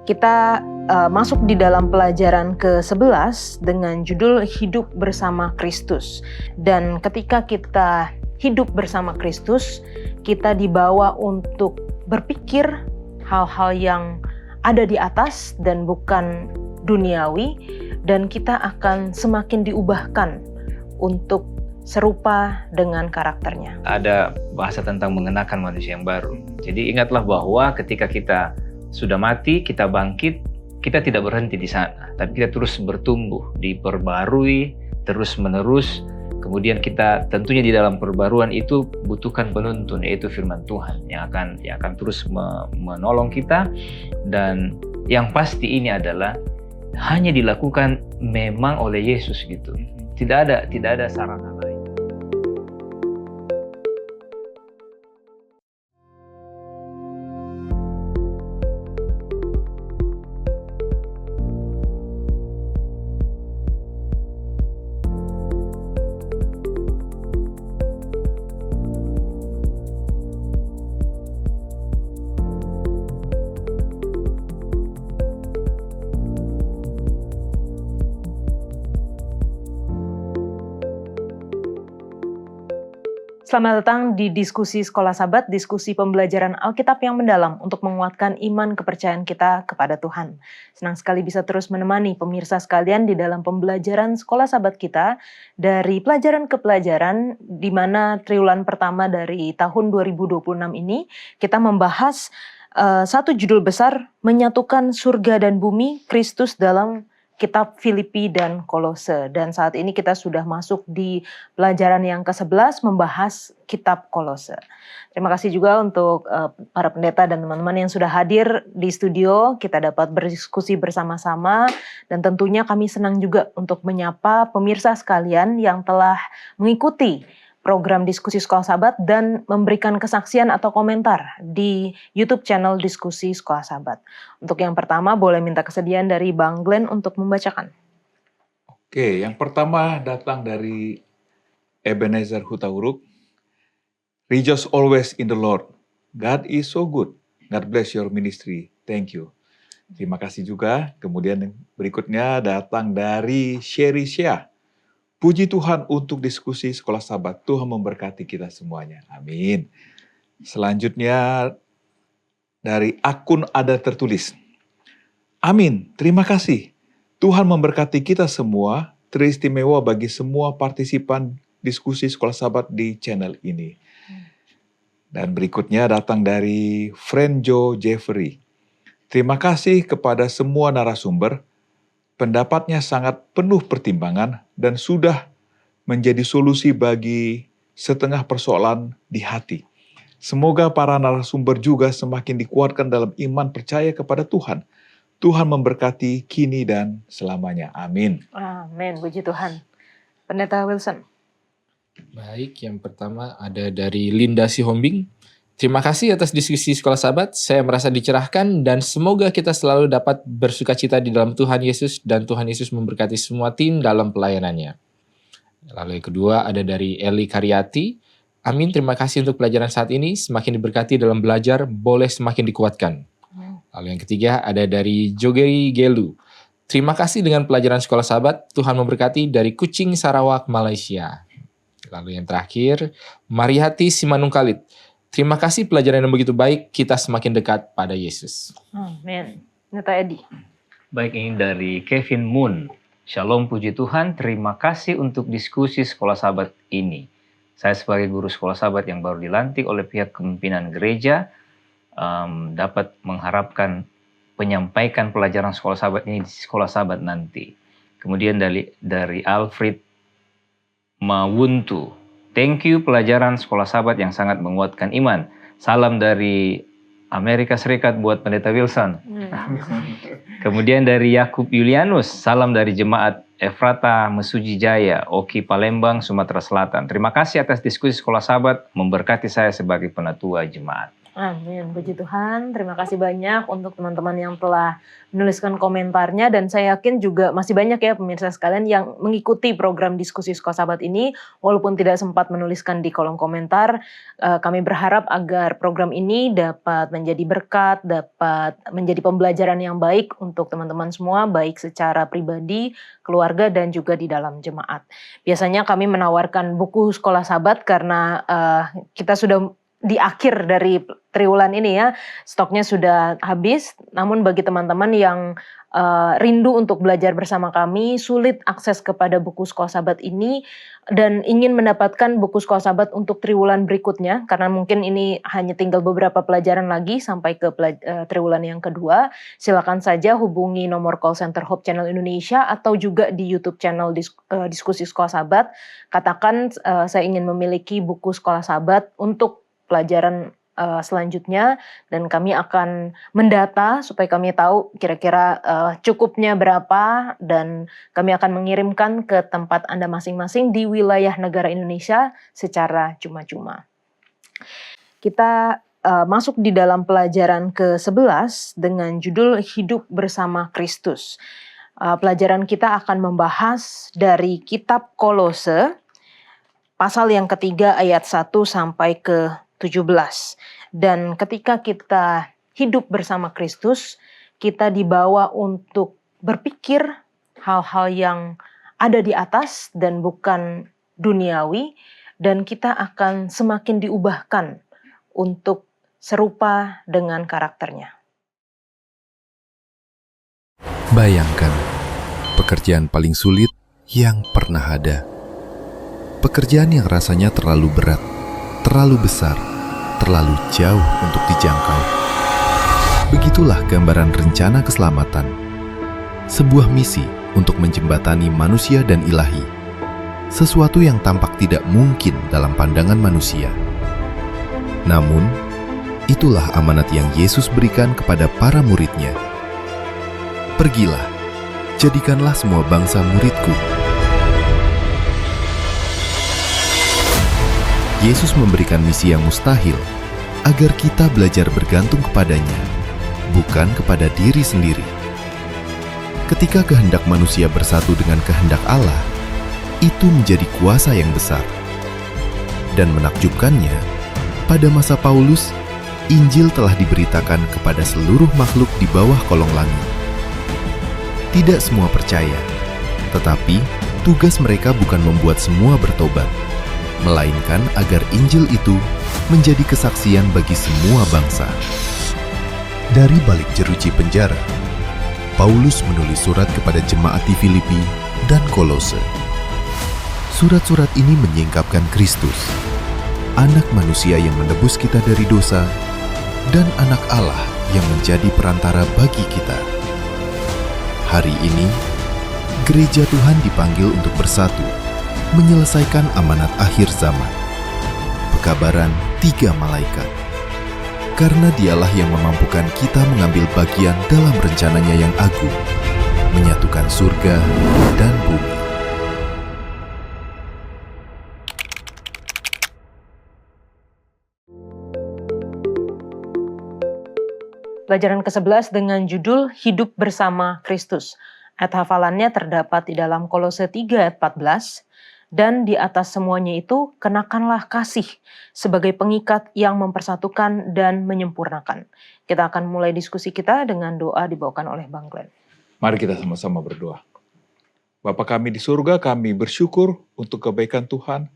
Kita masuk di dalam pelajaran ke-11 dengan judul Hidup Bersama Kristus. Dan ketika kita hidup bersama Kristus, kita dibawa untuk berpikir hal-hal yang ada di atas dan bukan duniawi, dan kita akan semakin diubahkan untuk serupa dengan karakternya. Ada bahasa tentang mengenakan manusia yang baru. Jadi ingatlah bahwa ketika kita sudah mati, kita bangkit, kita tidak berhenti di sana, tapi kita terus bertumbuh, diperbarui terus-menerus. Kemudian kita tentunya di dalam perbaruan itu butuhkan penuntun, yaitu firman Tuhan yang akan terus menolong kita. Dan yang pasti ini adalah hanya dilakukan memang oleh Yesus gitu. Tidak ada sarana lain. Selamat datang di Diskusi Sekolah Sabat, diskusi pembelajaran Alkitab yang mendalam untuk menguatkan iman kepercayaan kita kepada Tuhan. Senang sekali bisa terus menemani pemirsa sekalian di dalam pembelajaran Sekolah Sabat kita dari pelajaran ke pelajaran, di mana triwulan pertama dari tahun 2026 ini kita membahas satu judul besar, Menyatukan Surga dan Bumi, Kristus dalam Kitab Filipi dan Kolose. Dan saat ini kita sudah masuk di pelajaran yang ke-11 membahas Kitab Kolose. Terima kasih juga untuk para pendeta dan teman-teman yang sudah hadir di studio. Kita dapat berdiskusi bersama-sama dan tentunya kami senang juga untuk menyapa pemirsa sekalian yang telah mengikuti program Diskusi Sekolah Sabat dan memberikan kesaksian atau komentar di YouTube channel Diskusi Sekolah Sabat. Untuk yang pertama, boleh minta kesediaan dari Bang Glenn untuk membacakan. Oke, yang pertama datang dari Ebenezer Hutauruk. Rejoice always in the Lord. God is so good. God bless your ministry. Thank you. Terima kasih juga. Kemudian yang berikutnya datang dari Sherry Shea. Puji Tuhan untuk diskusi Sekolah Sabat. Tuhan memberkati kita semuanya. Amin. Selanjutnya dari akun Ada Tertulis. Amin. Terima kasih. Tuhan memberkati kita semua. Teristimewa bagi semua partisipan diskusi Sekolah Sabat di channel ini. Dan berikutnya datang dari Frenjo Jeffrey. Terima kasih kepada semua narasumber. Pendapatnya sangat penuh pertimbangan dan sudah menjadi solusi bagi setengah persoalan di hati. Semoga para narasumber juga semakin dikuatkan dalam iman percaya kepada Tuhan. Tuhan memberkati kini dan selamanya. Amin. Amin, puji Tuhan. Pendeta Wilson. Baik, yang pertama ada dari Linda Sihombing. Terima kasih atas diskusi Sekolah Sabat. Saya merasa dicerahkan dan semoga kita selalu dapat bersukacita di dalam Tuhan Yesus dan Tuhan Yesus memberkati semua tim dalam pelayanannya. Lalu yang kedua ada dari Eli Karyati. Amin, terima kasih untuk pelajaran saat ini. Semakin diberkati dalam belajar, boleh semakin dikuatkan. Lalu yang ketiga ada dari Jogeri Gelu. Terima kasih dengan pelajaran Sekolah Sabat. Tuhan memberkati dari Kucing, Sarawak, Malaysia. Lalu yang terakhir, Marihati Simanungkalit. Terima kasih pelajaran yang begitu baik, kita semakin dekat pada Yesus. Amin. Neta Edi. Baik, ini dari Kevin Moon. Shalom, puji Tuhan. Terima kasih untuk diskusi Sekolah Sabat ini. Saya sebagai guru Sekolah Sabat yang baru dilantik oleh pihak kepemimpinan gereja, dapat mengharapkan penyampaikan pelajaran Sekolah Sabat ini di Sekolah Sabat nanti. Kemudian dari Alfred Mawuntu. Thank you pelajaran Sekolah Sabat yang sangat menguatkan iman. Salam dari Amerika Serikat buat Pendeta Wilson. Kemudian dari Yakub Yulianus. Salam dari Jemaat Efrata Mesuji Jaya, Oki Palembang, Sumatera Selatan. Terima kasih atas diskusi Sekolah Sabat, memberkati saya sebagai penatua jemaat. Amin, puji Tuhan. Terima kasih banyak untuk teman-teman yang telah menuliskan komentarnya, dan saya yakin juga masih banyak ya pemirsa sekalian yang mengikuti program diskusi Sekolah Sahabat ini walaupun tidak sempat menuliskan di kolom komentar. Kami berharap agar program ini dapat menjadi berkat, dapat menjadi pembelajaran yang baik untuk teman-teman semua, baik secara pribadi, keluarga, dan juga di dalam jemaat. Biasanya kami menawarkan buku Sekolah Sahabat karena kita sudah di akhir dari triwulan ini ya, stoknya sudah habis. Namun bagi teman-teman yang rindu untuk belajar bersama kami, sulit akses kepada buku Sekolah Sahabat ini, dan ingin mendapatkan buku Sekolah Sahabat untuk triwulan berikutnya, karena mungkin ini hanya tinggal beberapa pelajaran lagi sampai ke triwulan yang kedua, silakan saja hubungi nomor call center Hope Channel Indonesia atau juga di YouTube channel Diskusi Sekolah Sahabat. Katakan saya ingin memiliki buku Sekolah Sahabat untuk pelajaran selanjutnya, dan kami akan mendata supaya kami tahu kira-kira cukupnya berapa, dan kami akan mengirimkan ke tempat Anda masing-masing di wilayah negara Indonesia secara cuma-cuma. Kita masuk di dalam pelajaran ke-11 dengan judul Hidup Bersama Kristus. Pelajaran kita akan membahas dari kitab Kolose pasal yang ketiga ayat 1 sampai ke 17. Dan ketika kita hidup bersama Kristus, kita dibawa untuk berpikir hal-hal yang ada di atas dan bukan duniawi, dan kita akan semakin diubahkan untuk serupa dengan karakternya. Bayangkan, pekerjaan paling sulit yang pernah ada. Pekerjaan yang rasanya terlalu berat, terlalu besar, terlalu jauh untuk dijangkau. Begitulah gambaran rencana keselamatan. Sebuah misi untuk menjembatani manusia dan ilahi. Sesuatu yang tampak tidak mungkin dalam pandangan manusia. Namun, itulah amanat yang Yesus berikan kepada para murid-Nya. Pergilah, jadikanlah semua bangsa murid-Ku. Yesus memberikan misi yang mustahil agar kita belajar bergantung kepadanya, bukan kepada diri sendiri. Ketika kehendak manusia bersatu dengan kehendak Allah, itu menjadi kuasa yang besar. Dan menakjubkannya, pada masa Paulus, Injil telah diberitakan kepada seluruh makhluk di bawah kolong langit. Tidak semua percaya, tetapi tugas mereka bukan membuat semua bertobat, melainkan agar Injil itu menjadi kesaksian bagi semua bangsa. Dari balik jeruji penjara, Paulus menulis surat kepada jemaat di Filipi dan Kolose. Surat-surat ini menyingkapkan Kristus, anak manusia yang menebus kita dari dosa, dan anak Allah yang menjadi perantara bagi kita. Hari ini, gereja Tuhan dipanggil untuk bersatu, menyelesaikan amanat akhir zaman. Pekabaran 3 malaikat. Karena dialah yang memampukan kita mengambil bagian dalam rencananya yang agung, menyatukan surga dan bumi. Pelajaran ke-11 dengan judul Hidup Bersama Kristus. Ayat hafalannya terdapat di dalam Kolose 3 ayat 14. Dan di atas semuanya itu, kenakanlah kasih sebagai pengikat yang mempersatukan dan menyempurnakan. Kita akan mulai diskusi kita dengan doa dibawakan oleh Bang Glenn. Mari kita sama-sama berdoa. Bapa kami di surga, kami bersyukur untuk kebaikan Tuhan.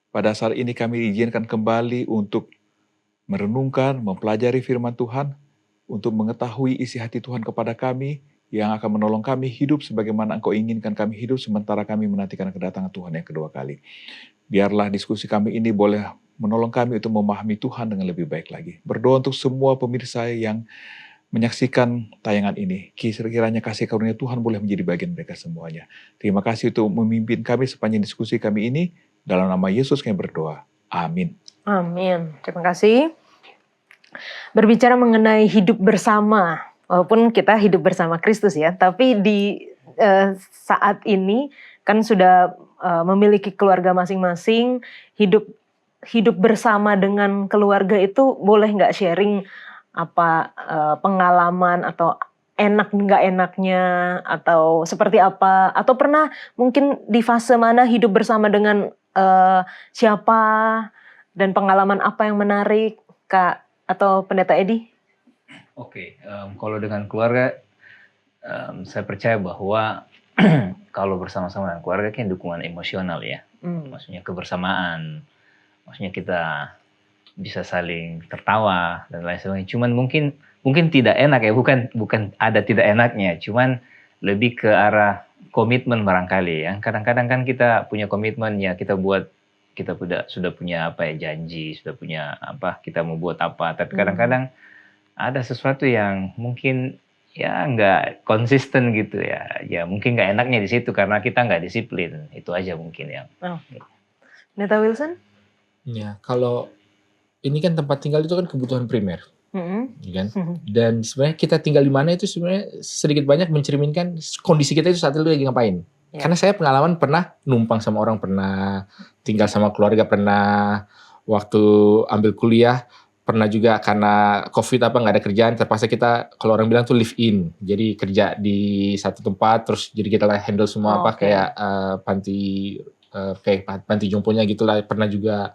Pada saat ini kami diizinkan kembali untuk merenungkan, mempelajari firman Tuhan, untuk mengetahui isi hati Tuhan kepada kami, yang akan menolong kami hidup sebagaimana Engkau inginkan kami hidup sementara kami menantikan kedatangan Tuhan yang kedua kali. Biarlah diskusi kami ini boleh menolong kami untuk memahami Tuhan dengan lebih baik lagi. Berdoa untuk semua pemirsa yang menyaksikan tayangan ini. Kiranya kasih karunia Tuhan boleh menjadi bagian mereka semuanya. Terima kasih untuk memimpin kami sepanjang diskusi kami ini. Dalam nama Yesus kami berdoa. Amin. Amin. Terima kasih. Berbicara mengenai hidup bersama, walaupun kita hidup bersama Kristus ya, tapi di saat ini kan sudah memiliki keluarga masing-masing, hidup hidup bersama dengan keluarga itu boleh nggak sharing apa pengalaman atau enak nggak enaknya atau seperti apa, atau pernah mungkin di fase mana hidup bersama dengan siapa dan pengalaman apa yang menarik, Kak atau Pendeta Edi? Oke, kalau dengan keluarga, saya percaya bahwa kalau bersama-sama dengan keluarga kan dukungan emosional ya, maksudnya kebersamaan, maksudnya kita bisa saling tertawa dan lain sebagainya. Cuman mungkin tidak enak ya, bukan ada tidak enaknya, cuman lebih ke arah komitmen barangkali ya. Kadang-kadang kan kita punya komitmen ya, kita sudah punya apa ya, janji, sudah punya apa, kita mau buat apa, tapi kadang-kadang ada sesuatu yang mungkin ya nggak konsisten gitu ya. Ya mungkin nggak enaknya di situ karena kita nggak disiplin. Itu aja mungkin ya. Pendeta Wilson? Ya, kalau ini kan tempat tinggal itu kan kebutuhan primer, ya kan? Dan sebenarnya kita tinggal di mana itu sebenarnya sedikit banyak mencerminkan kondisi kita itu saat itu lagi ngapain. Ya. Karena saya pengalaman pernah numpang sama orang, pernah tinggal sama keluarga, pernah waktu ambil kuliah, pernah juga karena COVID nggak ada kerjaan, terpaksa kita, kalau orang bilang tuh live in, jadi kerja di satu tempat, terus jadi kita handle semua kayak panti jomponya gitulah. Pernah juga,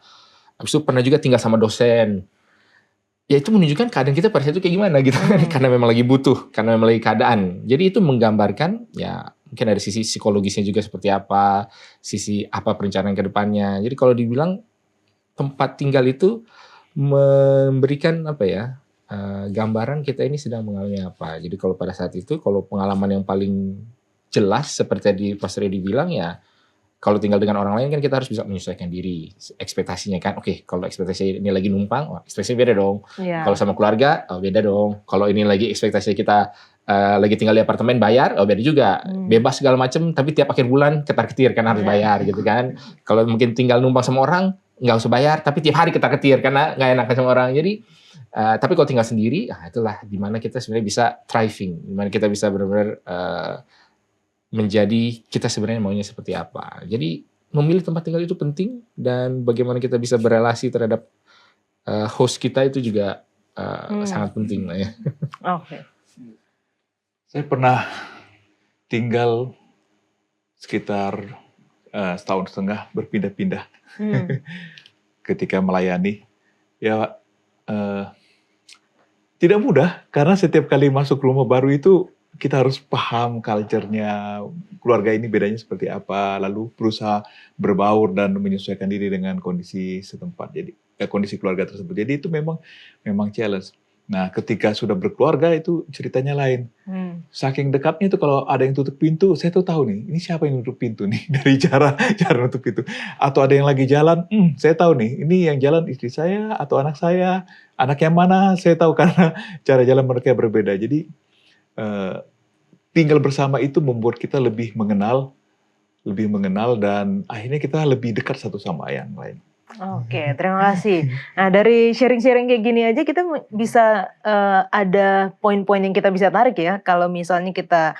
habis itu pernah juga tinggal sama dosen. Ya itu menunjukkan keadaan kita pada saat itu kayak gimana gitu, karena memang lagi butuh, karena memang lagi keadaan. Jadi itu menggambarkan ya mungkin ada sisi psikologisnya juga seperti apa, sisi apa perencanaan ke depannya. Jadi kalau dibilang tempat tinggal itu memberikan apa ya, gambaran kita ini sedang mengalami apa. Jadi kalau pada saat itu, kalau pengalaman yang paling jelas seperti tadi Pastor Edi bilang ya, kalau tinggal dengan orang lain kan kita harus bisa menyesuaikan diri, ekspektasinya kan. Oke, kalau ekspektasi ini lagi numpang, ekspektasinya beda dong. Yeah. Kalau sama keluarga, beda dong. Kalau ini lagi ekspektasi kita lagi tinggal di apartemen bayar, beda juga. Bebas segala macam, tapi tiap akhir bulan ketar-ketir kan harus bayar gitu kan. Kalau mungkin tinggal numpang sama orang, nggak usah bayar, tapi tiap hari ketar-ketir karena nggak enak sama orang. Jadi, tapi kalau tinggal sendiri, itulah dimana kita sebenarnya bisa thriving, dimana kita bisa benar-benar menjadi kita sebenarnya maunya seperti apa. Jadi memilih tempat tinggal itu penting, dan bagaimana kita bisa berelasi terhadap host kita itu juga sangat penting lah ya. Oke. Saya pernah tinggal sekitar setahun setengah berpindah-pindah ketika melayani. Ya tidak mudah karena setiap kali masuk rumah baru itu kita harus paham culture-nya, keluarga ini bedanya seperti apa, lalu berusaha berbaur dan menyesuaikan diri dengan kondisi setempat. Jadi kondisi keluarga tersebut. Jadi itu memang challenge. Nah, ketika sudah berkeluarga itu ceritanya lain. Saking dekatnya itu kalau ada yang tutup pintu, saya tuh tahu nih, ini siapa yang tutup pintu nih dari cara nutup pintu. Atau ada yang lagi jalan, saya tahu nih, ini yang jalan istri saya atau anak saya, anak yang mana saya tahu karena cara jalan mereka berbeda. Jadi tinggal bersama itu membuat kita lebih mengenal dan akhirnya kita lebih dekat satu sama yang lain. Oke, terima kasih. Nah, dari sharing-sharing kayak gini aja kita bisa ada poin-poin yang kita bisa tarik ya. Kalau misalnya kita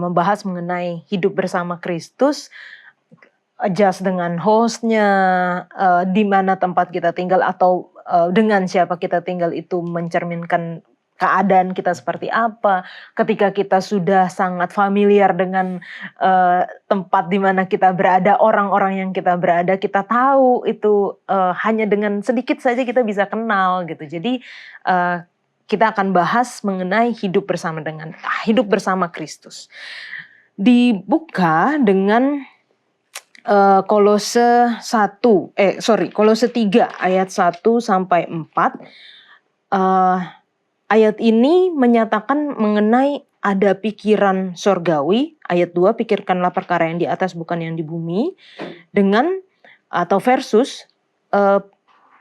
membahas mengenai hidup bersama Kristus, adjust dengan hostnya, di mana tempat kita tinggal atau dengan siapa kita tinggal itu mencerminkan keadaan kita seperti apa. Ketika kita sudah sangat familiar dengan tempat di mana kita berada, orang-orang yang kita berada, kita tahu itu hanya dengan sedikit saja kita bisa kenal gitu. Jadi kita akan bahas mengenai hidup bersama Kristus. Dibuka dengan Kolose 3 ayat 1 sampai 4. Ayat ini menyatakan mengenai ada pikiran sorgawi. Ayat 2, pikirkanlah perkara yang di atas bukan yang di bumi. Dengan atau versus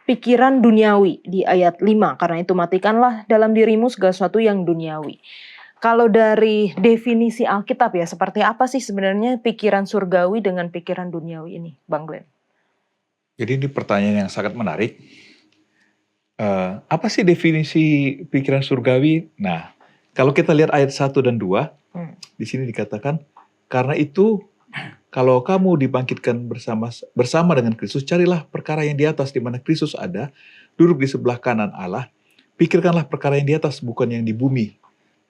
pikiran duniawi di ayat 5. Karena itu matikanlah dalam dirimu segala sesuatu yang duniawi. Kalau dari definisi Alkitab ya, seperti apa sih sebenarnya pikiran surgawi dengan pikiran duniawi ini, Bang Glenn? Jadi ini pertanyaan yang sangat menarik. Apa sih definisi pikiran surgawi? Nah, kalau kita lihat ayat 1 dan 2, di sini dikatakan, karena itu kalau kamu dibangkitkan bersama dengan Kristus, carilah perkara yang di atas di mana Kristus ada, duduk di sebelah kanan Allah. Pikirkanlah perkara yang di atas, bukan yang di bumi.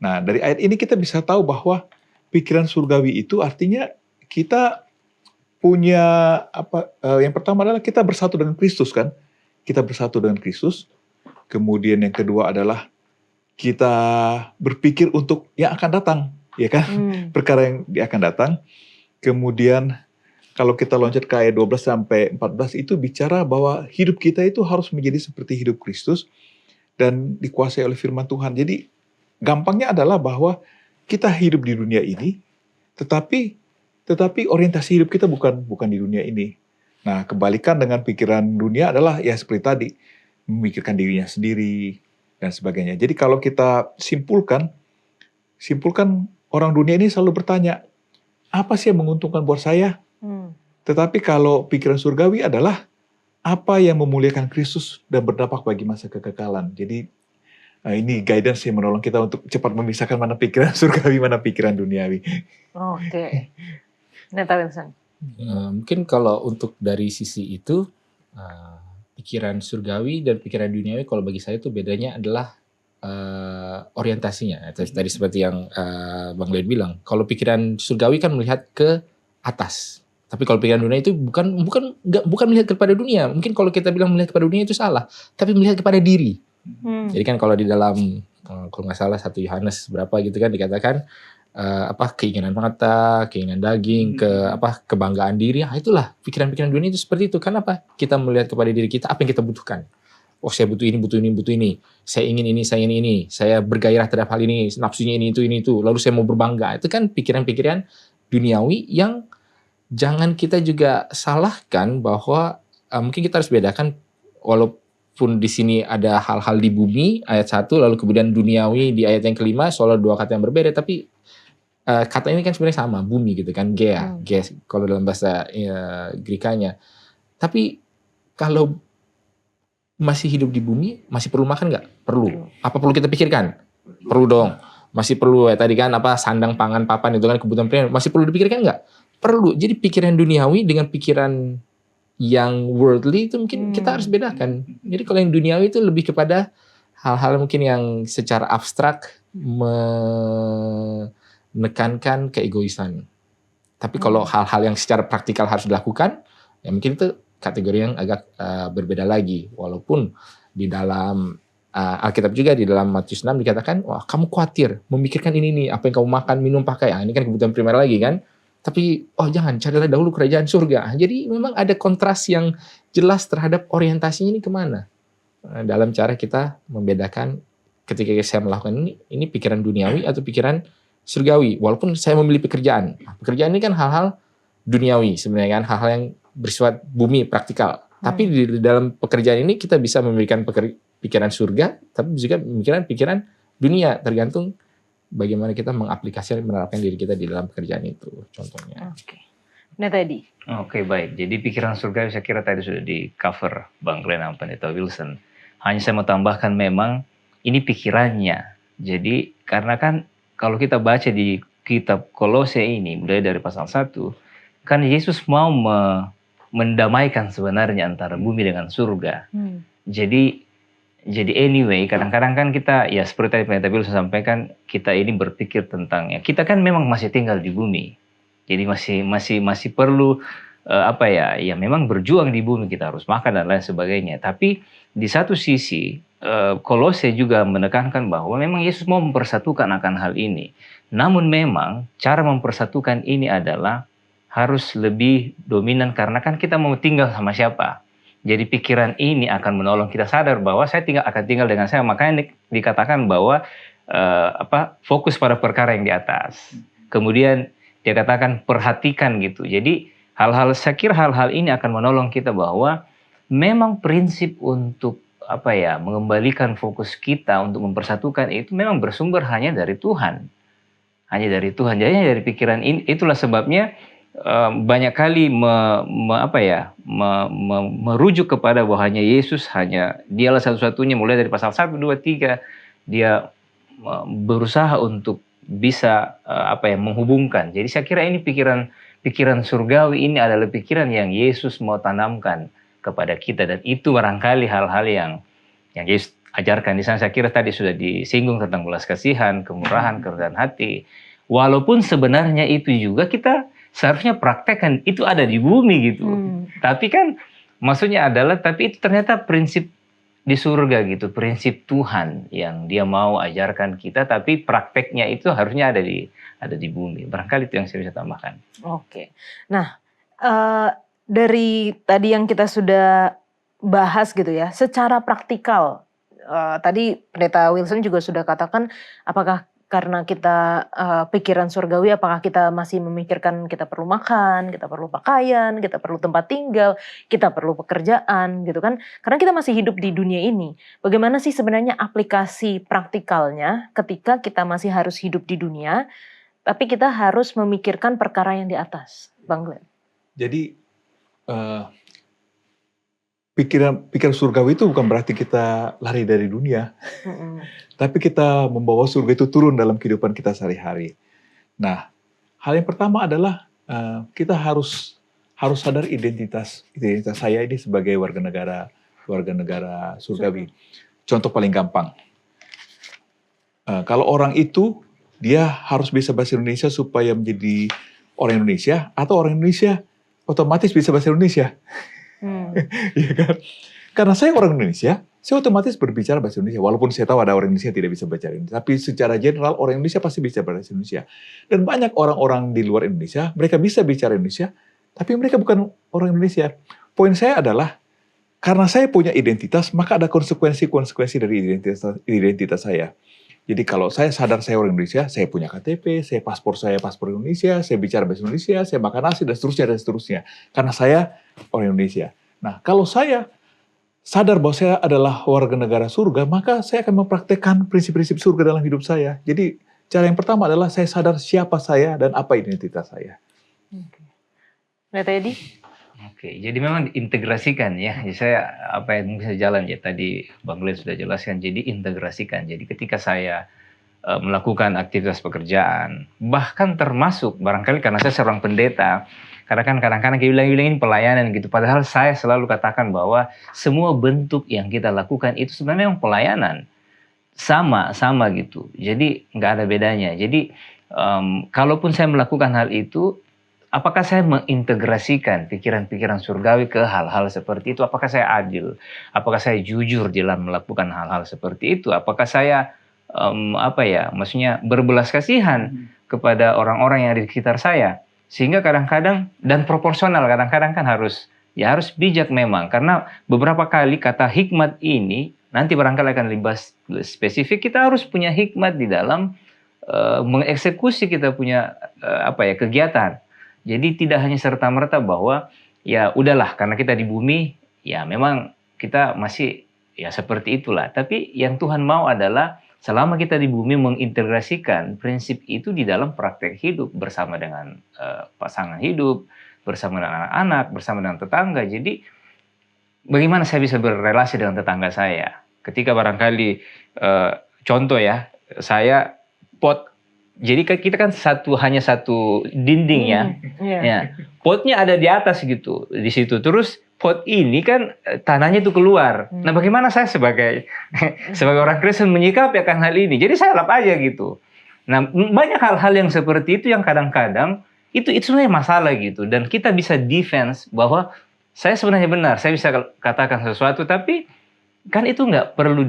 Nah, dari ayat ini kita bisa tahu bahwa pikiran surgawi itu artinya kita punya yang pertama adalah kita bersatu dengan Kristus kan? Kita bersatu dengan Kristus. Kemudian yang kedua adalah kita berpikir untuk yang akan datang, ya kan? Perkara yang akan datang. Kemudian kalau kita loncat ke ayat 12 sampai 14 itu bicara bahwa hidup kita itu harus menjadi seperti hidup Kristus dan dikuasai oleh firman Tuhan. Jadi gampangnya adalah bahwa kita hidup di dunia ini, tetapi orientasi hidup kita bukan di dunia ini. Nah, kebalikan dengan pikiran dunia adalah ya seperti tadi, memikirkan dirinya sendiri dan sebagainya. Jadi kalau kita simpulkan orang dunia ini selalu bertanya, apa sih yang menguntungkan buat saya? Tetapi kalau pikiran surgawi adalah apa yang memuliakan Kristus dan berdampak bagi masa kekekalan. Jadi ini guidance yang menolong kita untuk cepat memisahkan mana pikiran surgawi, mana pikiran duniawi. Oke. Neta Wilson. Mungkin kalau untuk dari sisi itu, pikiran surgawi dan pikiran duniawi kalau bagi saya itu bedanya adalah orientasinya. Tadi seperti yang Bang Len bilang, kalau pikiran surgawi kan melihat ke atas. Tapi kalau pikiran dunia itu bukan melihat kepada dunia. Mungkin kalau kita bilang melihat kepada dunia itu salah, tapi melihat kepada diri. Jadi kan kalau di dalam kalau nggak salah 1 Yohanes berapa gitu kan dikatakan keinginan mata, keinginan daging, kebanggaan diri. Itulah pikiran-pikiran dunia itu seperti itu. Kenapa? Kita melihat kepada diri kita apa yang kita butuhkan. Oh, saya butuh ini. Saya ingin ini. Saya bergairah terhadap hal ini, nafsunya ini itu. Lalu saya mau berbangga. Itu kan pikiran-pikiran duniawi yang jangan kita juga salahkan bahwa mungkin kita harus bedakan, walaupun di sini ada hal-hal di bumi ayat 1, lalu kemudian duniawi di ayat yang kelima, soalnya 2 kata yang berbeda, tapi kata ini kan sebenarnya sama, bumi gitu kan, gea kalau dalam bahasa Grikanya. Tapi kalau masih hidup di bumi, masih perlu makan nggak? Perlu. Apa perlu kita pikirkan? Perlu dong. Masih perlu tadi kan sandang, pangan, papan itu kan kebutuhan primer. Masih perlu dipikirkan nggak? Perlu. Jadi pikiran duniawi dengan pikiran yang worldly itu mungkin kita harus bedakan. Jadi kalau yang duniawi itu lebih kepada hal-hal mungkin yang secara abstrak menekankan keegoisan. Tapi kalau hal-hal yang secara praktikal harus dilakukan, ya mungkin itu kategori yang agak berbeda lagi. Walaupun di dalam Alkitab juga di dalam Matius 6 dikatakan, wah kamu khawatir memikirkan ini apa yang kamu makan, minum, pakai. Ini kan kebutuhan primer lagi kan. Tapi jangan, carilah dahulu kerajaan surga. Jadi memang ada kontras yang jelas terhadap orientasinya ini kemana. Dalam cara kita membedakan ketika saya melakukan ini pikiran duniawi atau pikiran surgawi. Walaupun saya memilih pekerjaan. Pekerjaan ini kan hal-hal duniawi sebenarnya kan, hal-hal yang bersifat bumi, praktikal. Tapi di dalam pekerjaan ini kita bisa memberikan pikiran surga, tapi juga pikiran dunia, tergantung bagaimana kita mengaplikasikan, menerapkan diri kita di dalam pekerjaan itu, contohnya. Oke. Nah tadi. Oke, baik. Jadi pikiran surgawi saya kira tadi sudah di cover Bang Glenn dan Pendeta Wilson. Hanya saya mau tambahkan memang ini pikirannya. Jadi karena kan kalau kita baca di kitab Kolose ini, mulai dari pasal 1, kan Yesus mau mendamaikan sebenarnya antara bumi dengan surga. Jadi anyway, kadang-kadang kan kita, ya seperti tadi Pendeta Wilson sampaikan, kita ini berpikir tentang, kita kan memang masih tinggal di bumi. Jadi masih perlu, ya memang berjuang di bumi, kita harus makan dan lain sebagainya. Tapi di satu sisi, Kolose juga menekankan bahwa memang Yesus mau mempersatukan akan hal ini. Namun memang cara mempersatukan ini adalah harus lebih dominan karena kan kita mau tinggal sama siapa. Jadi pikiran ini akan menolong kita sadar bahwa saya akan tinggal dengan saya. Makanya dikatakan bahwa fokus pada perkara yang di atas. Kemudian dia katakan perhatikan gitu. Jadi saya kira hal-hal ini akan menolong kita bahwa memang prinsip untuk mengembalikan fokus kita untuk mempersatukan itu memang bersumber hanya dari Tuhan. Hanya dari Tuhan. Jadi dari pikiran ini, itulah sebabnya banyak kali merujuk kepada bahwa hanya Yesus, hanya dialah satu-satunya, mulai dari pasal 1, 2, 3 dia berusaha untuk bisa menghubungkan. Jadi saya kira ini pikiran pikiran surgawi ini adalah pikiran yang Yesus mau tanamkan kepada kita, dan itu barangkali hal-hal yang Yesus ajarkan. Di sana saya kira tadi sudah disinggung tentang belas kasihan, kemurahan, kerendahan hati. Walaupun sebenarnya itu juga kita seharusnya praktekkan, itu ada di bumi gitu. Tapi kan maksudnya adalah, tapi itu ternyata prinsip di surga gitu, prinsip Tuhan yang Dia mau ajarkan kita, tapi prakteknya itu harusnya ada di bumi. Barangkali itu yang saya bisa tambahkan. Oke. Nah, dari tadi yang kita sudah bahas gitu ya, secara praktikal, tadi Pendeta Wilson juga sudah katakan, apakah karena kita pikiran surgawi, apakah kita masih memikirkan kita perlu makan, kita perlu pakaian, kita perlu tempat tinggal, kita perlu pekerjaan gitu kan. Karena kita masih hidup di dunia ini. Bagaimana sih sebenarnya aplikasi praktikalnya ketika kita masih harus hidup di dunia, tapi kita harus memikirkan perkara yang di atas, Bang Glenn? Jadi pikiran surgawi itu bukan berarti kita lari dari dunia, tapi kita membawa surga itu turun dalam kehidupan kita sehari-hari. Nah, hal yang pertama adalah kita harus sadar identitas saya ini sebagai warga negara surgawi. Contoh paling gampang, kalau orang itu dia harus bisa bahasa Indonesia supaya menjadi orang Indonesia, atau orang Indonesia otomatis bisa bahasa Indonesia. Ya kan? Karena saya orang Indonesia, saya otomatis berbicara bahasa Indonesia. Walaupun saya tahu ada orang Indonesia yang tidak bisa bahasa Indonesia, tapi secara general orang Indonesia pasti bisa bahasa Indonesia. Dan banyak orang-orang di luar Indonesia, mereka bisa bicara Indonesia, tapi mereka bukan orang Indonesia. Poin saya adalah, karena saya punya identitas, maka ada konsekuensi dari identitas saya. Jadi kalau saya sadar saya orang Indonesia, saya punya KTP, paspor Indonesia, saya bicara bahasa Indonesia, saya makan nasi, dan seterusnya. Karena saya orang Indonesia. Nah, kalau saya sadar bahwa saya adalah warga negara surga, maka saya akan mempraktekkan prinsip-prinsip surga dalam hidup saya. Jadi, cara yang pertama adalah saya sadar siapa saya dan apa identitas saya. Pendeta Edi? Oke, jadi memang diintegrasikan ya. Jadi saya apa yang bisa jalan ya, tadi Bang Glenn sudah jelaskan. Jadi integrasikan. Jadi ketika saya melakukan aktivitas pekerjaan, bahkan termasuk barangkali karena saya seorang pendeta, karena kan kadang-kadang kita bilang ini pelayanan gitu. Padahal saya selalu katakan bahwa semua bentuk yang kita lakukan itu sebenarnya memang pelayanan, sama gitu. Jadi nggak ada bedanya. Jadi kalaupun saya melakukan hal itu, apakah saya mengintegrasikan pikiran-pikiran surgawi ke hal-hal seperti itu? Apakah saya adil? Apakah saya jujur dalam melakukan hal-hal seperti itu? Apakah saya maksudnya berbelas kasihan kepada orang-orang yang ada di sekitar saya? Sehingga kadang-kadang, dan proporsional, kadang-kadang kan harus bijak memang. Karena beberapa kali kata hikmat ini, nanti barangkali akan lebih spesifik, kita harus punya hikmat di dalam mengeksekusi kita punya kegiatan. Jadi tidak hanya serta-merta bahwa ya udahlah karena kita di bumi, ya memang kita masih ya seperti itulah. Tapi yang Tuhan mau adalah selama kita di bumi mengintegrasikan prinsip itu di dalam praktek hidup bersama dengan pasangan hidup, bersama dengan anak-anak, bersama dengan tetangga. Jadi bagaimana saya bisa berrelasi dengan tetangga saya? Ketika barangkali contoh ya, saya jadi kita kan hanya satu dinding ya. Ya. Potnya ada di atas gitu, di situ. Terus pot ini kan tanahnya itu keluar. Nah, bagaimana saya sebagai orang Kristen menyikapi akan hal ini? Jadi saya lap aja gitu. Nah, banyak hal-hal yang seperti itu yang kadang-kadang itu sebenarnya masalah gitu. Dan kita bisa defense bahwa saya sebenarnya benar, saya bisa katakan sesuatu, tapi kan itu nggak perlu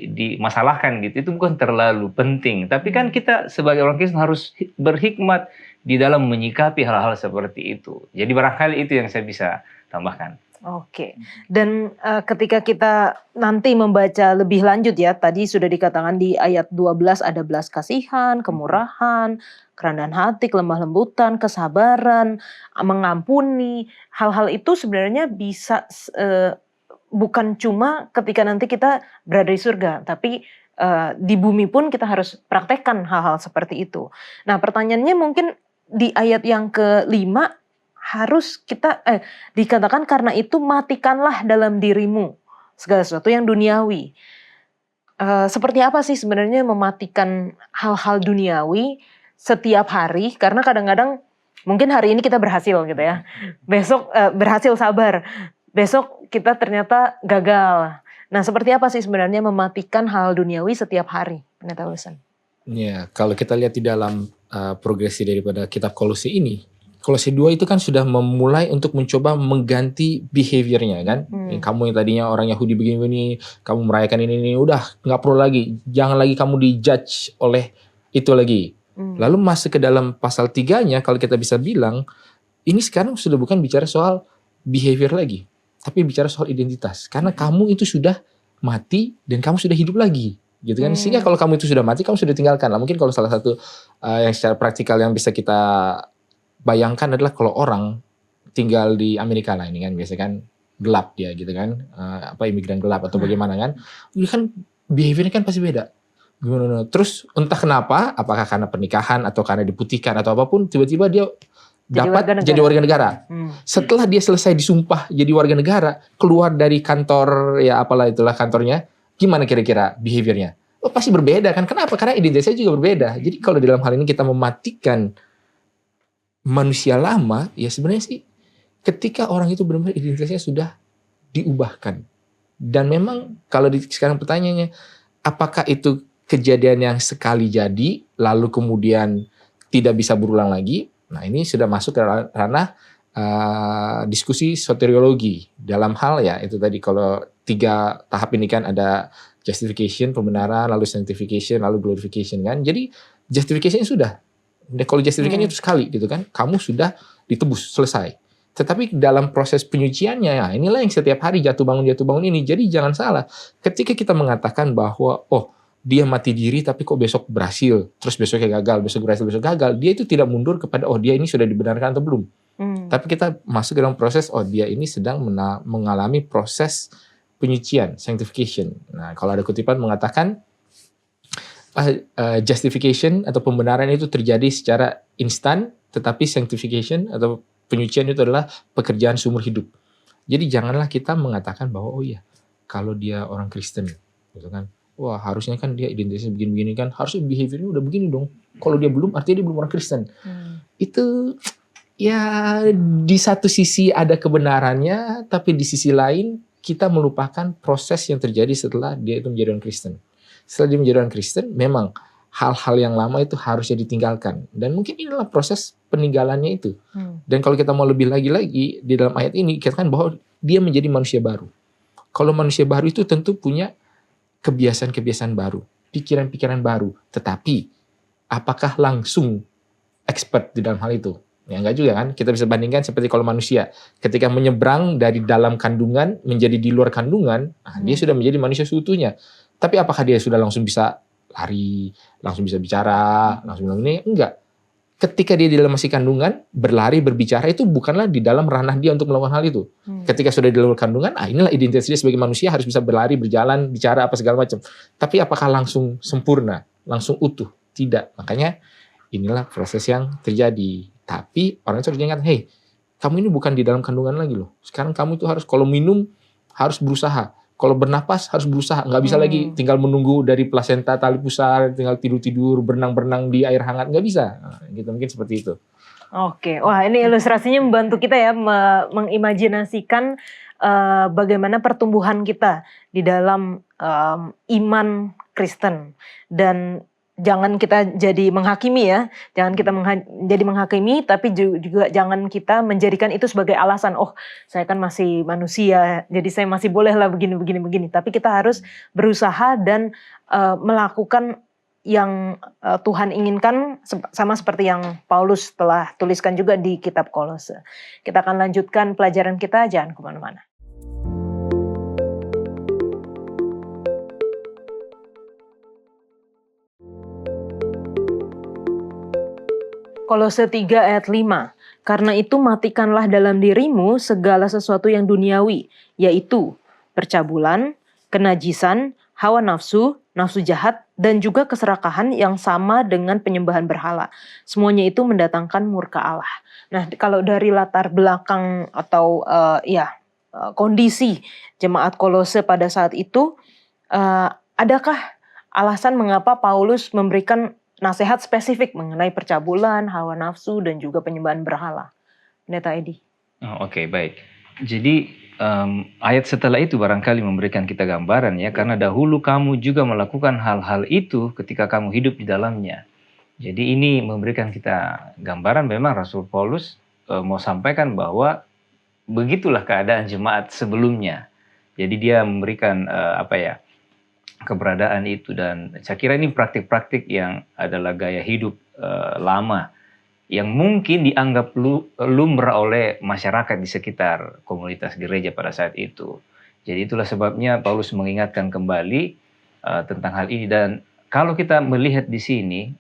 dimasalahkan gitu, itu bukan terlalu penting. Tapi kan kita sebagai orang Kristen harus berhikmat di dalam menyikapi hal-hal seperti itu. Jadi barangkali itu yang saya bisa tambahkan. Oke, dan ketika kita nanti membaca lebih lanjut ya, tadi sudah dikatakan di ayat 12 ada belas kasihan, kemurahan, kerendahan hati, kelemah lembutan, kesabaran, mengampuni. Hal-hal itu sebenarnya bisa bukan cuma ketika nanti kita berada di surga, tapi di bumi pun kita harus praktekkan hal-hal seperti itu. Nah, pertanyaannya mungkin di ayat yang ke-5 harus kita dikatakan karena itu matikanlah dalam dirimu segala sesuatu yang duniawi. Seperti apa sih sebenarnya mematikan hal-hal duniawi setiap hari? Karena kadang-kadang Mungkin hari ini kita berhasil gitu ya. Besok berhasil sabar. Besok kita ternyata gagal. Nah, seperti apa sih sebenarnya mematikan hal duniawi setiap hari, Pendeta Wilson? Ya, kalau kita lihat di dalam progresi daripada kitab Kolose ini, Kolose 2 itu kan sudah memulai untuk mencoba mengganti behaviornya kan. Kamu yang tadinya orang Yahudi begini-begini, kamu merayakan ini, udah nggak perlu lagi. Jangan lagi kamu dijudge oleh itu lagi. Lalu masuk ke dalam pasal 3-nya, kalau kita bisa bilang, ini sekarang sudah bukan bicara soal behavior lagi, tapi bicara soal identitas. Karena kamu itu sudah mati dan kamu sudah hidup lagi. Gitu kan. Sehingga kalau kamu itu sudah mati, kamu sudah tinggalkan. Nah, mungkin kalau salah satu yang secara praktikal yang bisa kita bayangkan adalah kalau orang tinggal di Amerika lah, ini kan biasanya kan gelap dia gitu kan, imigran gelap atau bagaimana kan, ini kan behaviornya kan pasti beda. Gimana? Terus entah kenapa, apakah karena pernikahan atau karena diputihkan atau apapun, tiba-tiba dia dapat jadi warga negara. Setelah dia selesai disumpah jadi warga negara, keluar dari kantor ya apalah itulah kantornya, gimana kira-kira behaviornya? Oh, pasti berbeda kan? Kenapa? Karena identitasnya juga berbeda. Jadi kalau dalam hal ini kita mematikan manusia lama, ya sebenarnya sih ketika orang itu benar-benar identitasnya sudah diubahkan. Dan memang kalau sekarang pertanyaannya, apakah itu kejadian yang sekali jadi, lalu kemudian tidak bisa berulang lagi? Nah, ini sudah masuk ke ranah diskusi soteriologi. Dalam hal ya, itu tadi kalau 3 tahap ini kan ada justification, pembenaran, lalu sanctification, lalu glorification kan. Jadi justification sudah. Kalau justification itu sekali gitu kan, kamu sudah ditebus, selesai. Tetapi dalam proses penyuciannya, ya inilah yang setiap hari jatuh bangun ini. Jadi jangan salah, ketika kita mengatakan bahwa dia mati diri tapi kok besok berhasil, terus besoknya gagal, besok berhasil, besok gagal, dia itu tidak mundur kepada dia ini sudah dibenarkan atau belum. Tapi kita masuk ke dalam proses, dia ini sedang mengalami proses penyucian, sanctification. Nah, kalau ada kutipan mengatakan justification atau pembenaran itu terjadi secara instan, tetapi sanctification atau penyucian itu adalah pekerjaan seumur hidup. Jadi janganlah kita mengatakan bahwa kalau dia orang Kristen, gitu kan, wah harusnya kan dia identitasnya begini-begini kan, harusnya behaviornya udah begini dong. Kalau dia belum, artinya dia belum orang Kristen. Itu ya di satu sisi ada kebenarannya, tapi di sisi lain kita melupakan proses yang terjadi setelah dia itu menjadi orang Kristen. Setelah dia menjadi orang Kristen, memang hal-hal yang lama itu harusnya ditinggalkan. Dan mungkin inilah proses peninggalannya itu. Dan kalau kita mau lebih lagi di dalam ayat ini, katakan bahwa dia menjadi manusia baru. Kalau manusia baru itu tentu punya kebiasaan-kebiasaan baru, pikiran-pikiran baru. Tetapi, apakah langsung expert di dalam hal itu? Ya enggak juga kan. Kita bisa bandingkan seperti kalau manusia. Ketika menyeberang dari dalam kandungan menjadi di luar kandungan, dia sudah menjadi manusia seutuhnya. Tapi apakah dia sudah langsung bisa lari, langsung bisa bicara, langsung bilang ini? Enggak. Ketika dia di dalam masih kandungan, berlari, berbicara itu bukanlah di dalam ranah dia untuk melakukan hal itu. Ketika sudah di luar kandungan, inilah identitas dia sebagai manusia, harus bisa berlari, berjalan, bicara, apa segala macam. Tapi apakah langsung sempurna, langsung utuh? Tidak. Makanya inilah proses yang terjadi. Tapi orang itu harus diingat, hey, kamu ini bukan di dalam kandungan lagi loh. Sekarang kamu itu harus, kalau minum, harus berusaha. Kalau bernapas harus berusaha, nggak bisa lagi tinggal menunggu dari plasenta tali pusar, tinggal tidur-tidur, berenang-berenang di air hangat, nggak bisa. Nah, gitu mungkin seperti itu. Oke, wah ini ilustrasinya membantu kita ya mengimajinasikan bagaimana pertumbuhan kita di dalam iman Kristen. Dan jangan kita jadi menghakimi ya, jangan kita jadi menghakimi, tapi juga jangan kita menjadikan itu sebagai alasan, saya kan masih manusia, jadi saya masih boleh lah begini. Tapi kita harus berusaha dan melakukan yang Tuhan inginkan, sama seperti yang Paulus telah tuliskan juga di kitab Kolose. Kita akan lanjutkan pelajaran kita, jangan kemana-mana. Kolose 3 ayat 5. Karena itu matikanlah dalam dirimu segala sesuatu yang duniawi, yaitu percabulan, kenajisan, hawa nafsu, nafsu jahat, dan juga keserakahan yang sama dengan penyembahan berhala. Semuanya itu mendatangkan murka Allah. Nah, kalau dari latar belakang atau kondisi jemaat Kolose pada saat itu, adakah alasan mengapa Paulus memberikan nasihat spesifik mengenai percabulan, hawa nafsu, dan juga penyembahan berhala. Pendeta Edi. Oh, oke, baik. Jadi ayat setelah itu barangkali memberikan kita gambaran ya, karena dahulu kamu juga melakukan hal-hal itu ketika kamu hidup di dalamnya. Jadi ini memberikan kita gambaran memang Rasul Paulus mau sampaikan bahwa begitulah keadaan jemaat sebelumnya. Jadi dia memberikan keberadaan itu, dan saya kira ini praktik-praktik yang adalah gaya hidup lama yang mungkin dianggap lumrah oleh masyarakat di sekitar komunitas gereja pada saat itu. Jadi itulah sebabnya Paulus mengingatkan kembali tentang hal ini. Dan kalau kita melihat di sini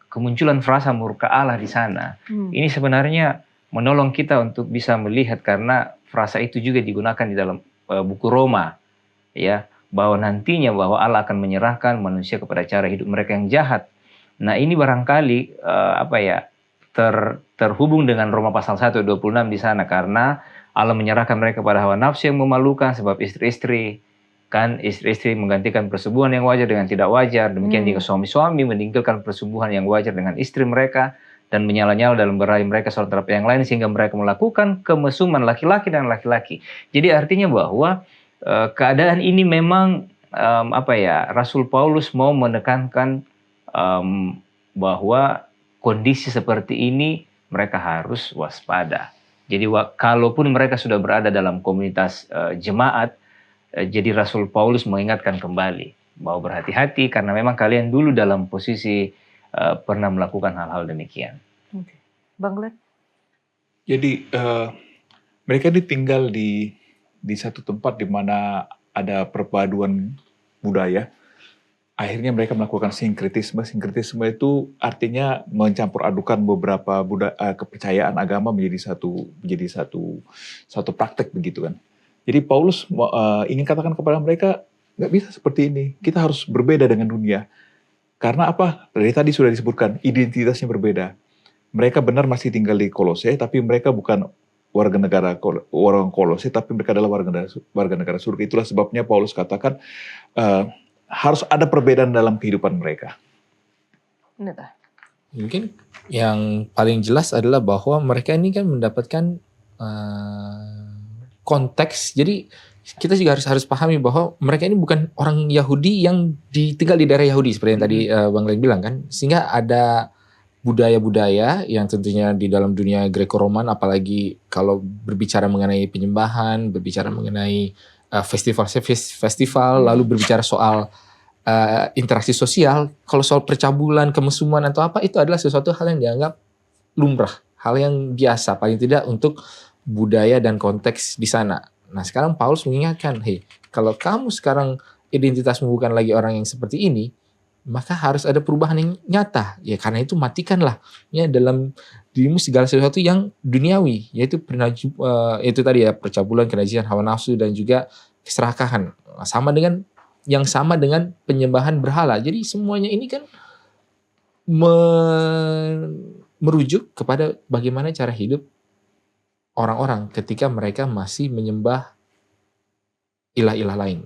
kemunculan frasa murka Allah di sana, ini sebenarnya menolong kita untuk bisa melihat, karena frasa itu juga digunakan di dalam buku Roma, ya, bahwa nantinya bahwa Allah akan menyerahkan manusia kepada cara hidup mereka yang jahat. Nah, ini barangkali terhubung dengan Roma pasal 1:26 di sana, karena Allah menyerahkan mereka pada hawa nafsu yang memalukan, sebab istri-istri menggantikan persetubuhan yang wajar dengan tidak wajar. Demikian juga suami-suami meninggalkan persetubuhan yang wajar dengan istri mereka dan menyala-nyala dalam berahi mereka satu terhadap yang lain, sehingga mereka melakukan kemesuman laki-laki dan laki-laki. Jadi artinya bahwa keadaan ini memang Rasul Paulus mau menekankan bahwa kondisi seperti ini mereka harus waspada. Jadi kalaupun mereka sudah berada dalam komunitas jemaat, jadi Rasul Paulus mengingatkan kembali bahwa berhati-hati, karena memang kalian dulu dalam posisi pernah melakukan hal-hal demikian. Oke. Bang Glenn? Jadi mereka ini tinggal di satu tempat di mana ada perpaduan budaya. Akhirnya mereka melakukan sinkretisme. Sinkretisme itu artinya mencampur adukan beberapa kepercayaan agama menjadi satu praktek begitu kan. Jadi Paulus ingin katakan kepada mereka, nggak bisa seperti ini. Kita harus berbeda dengan dunia. Karena apa? Dari tadi sudah disebutkan, identitasnya berbeda. Mereka benar masih tinggal di Kolose, tapi mereka bukan warga negara orang Kolose, tapi mereka adalah warga negara surga. Itulah sebabnya Paulus katakan harus ada perbedaan dalam kehidupan mereka. Mungkin yang paling jelas adalah bahwa mereka ini kan mendapatkan konteks. Jadi kita juga harus pahami bahwa mereka ini bukan orang Yahudi yang tinggal di daerah Yahudi seperti yang tadi Bang Len bilang kan. Sehingga ada budaya-budaya yang tentunya di dalam dunia Greco-Roman, apalagi kalau berbicara mengenai penyembahan, berbicara mengenai festival, lalu berbicara soal interaksi sosial. Kalau soal percabulan, kemesuman atau apa, itu adalah sesuatu hal yang dianggap lumrah, hal yang biasa paling tidak untuk budaya dan konteks di sana. Nah, sekarang Paulus mengingatkan, kalau kamu sekarang identitasmu bukan lagi orang yang seperti ini, maka harus ada perubahan yang nyata. Ya karena itu matikanlah ya dalam dirimu segala sesuatu yang duniawi, yaitu itu tadi ya, percabulan, kenajisan, hawa nafsu, dan juga keserakahan. Sama dengan penyembahan berhala. Jadi semuanya ini kan merujuk kepada bagaimana cara hidup orang-orang ketika mereka masih menyembah ilah-ilah lain.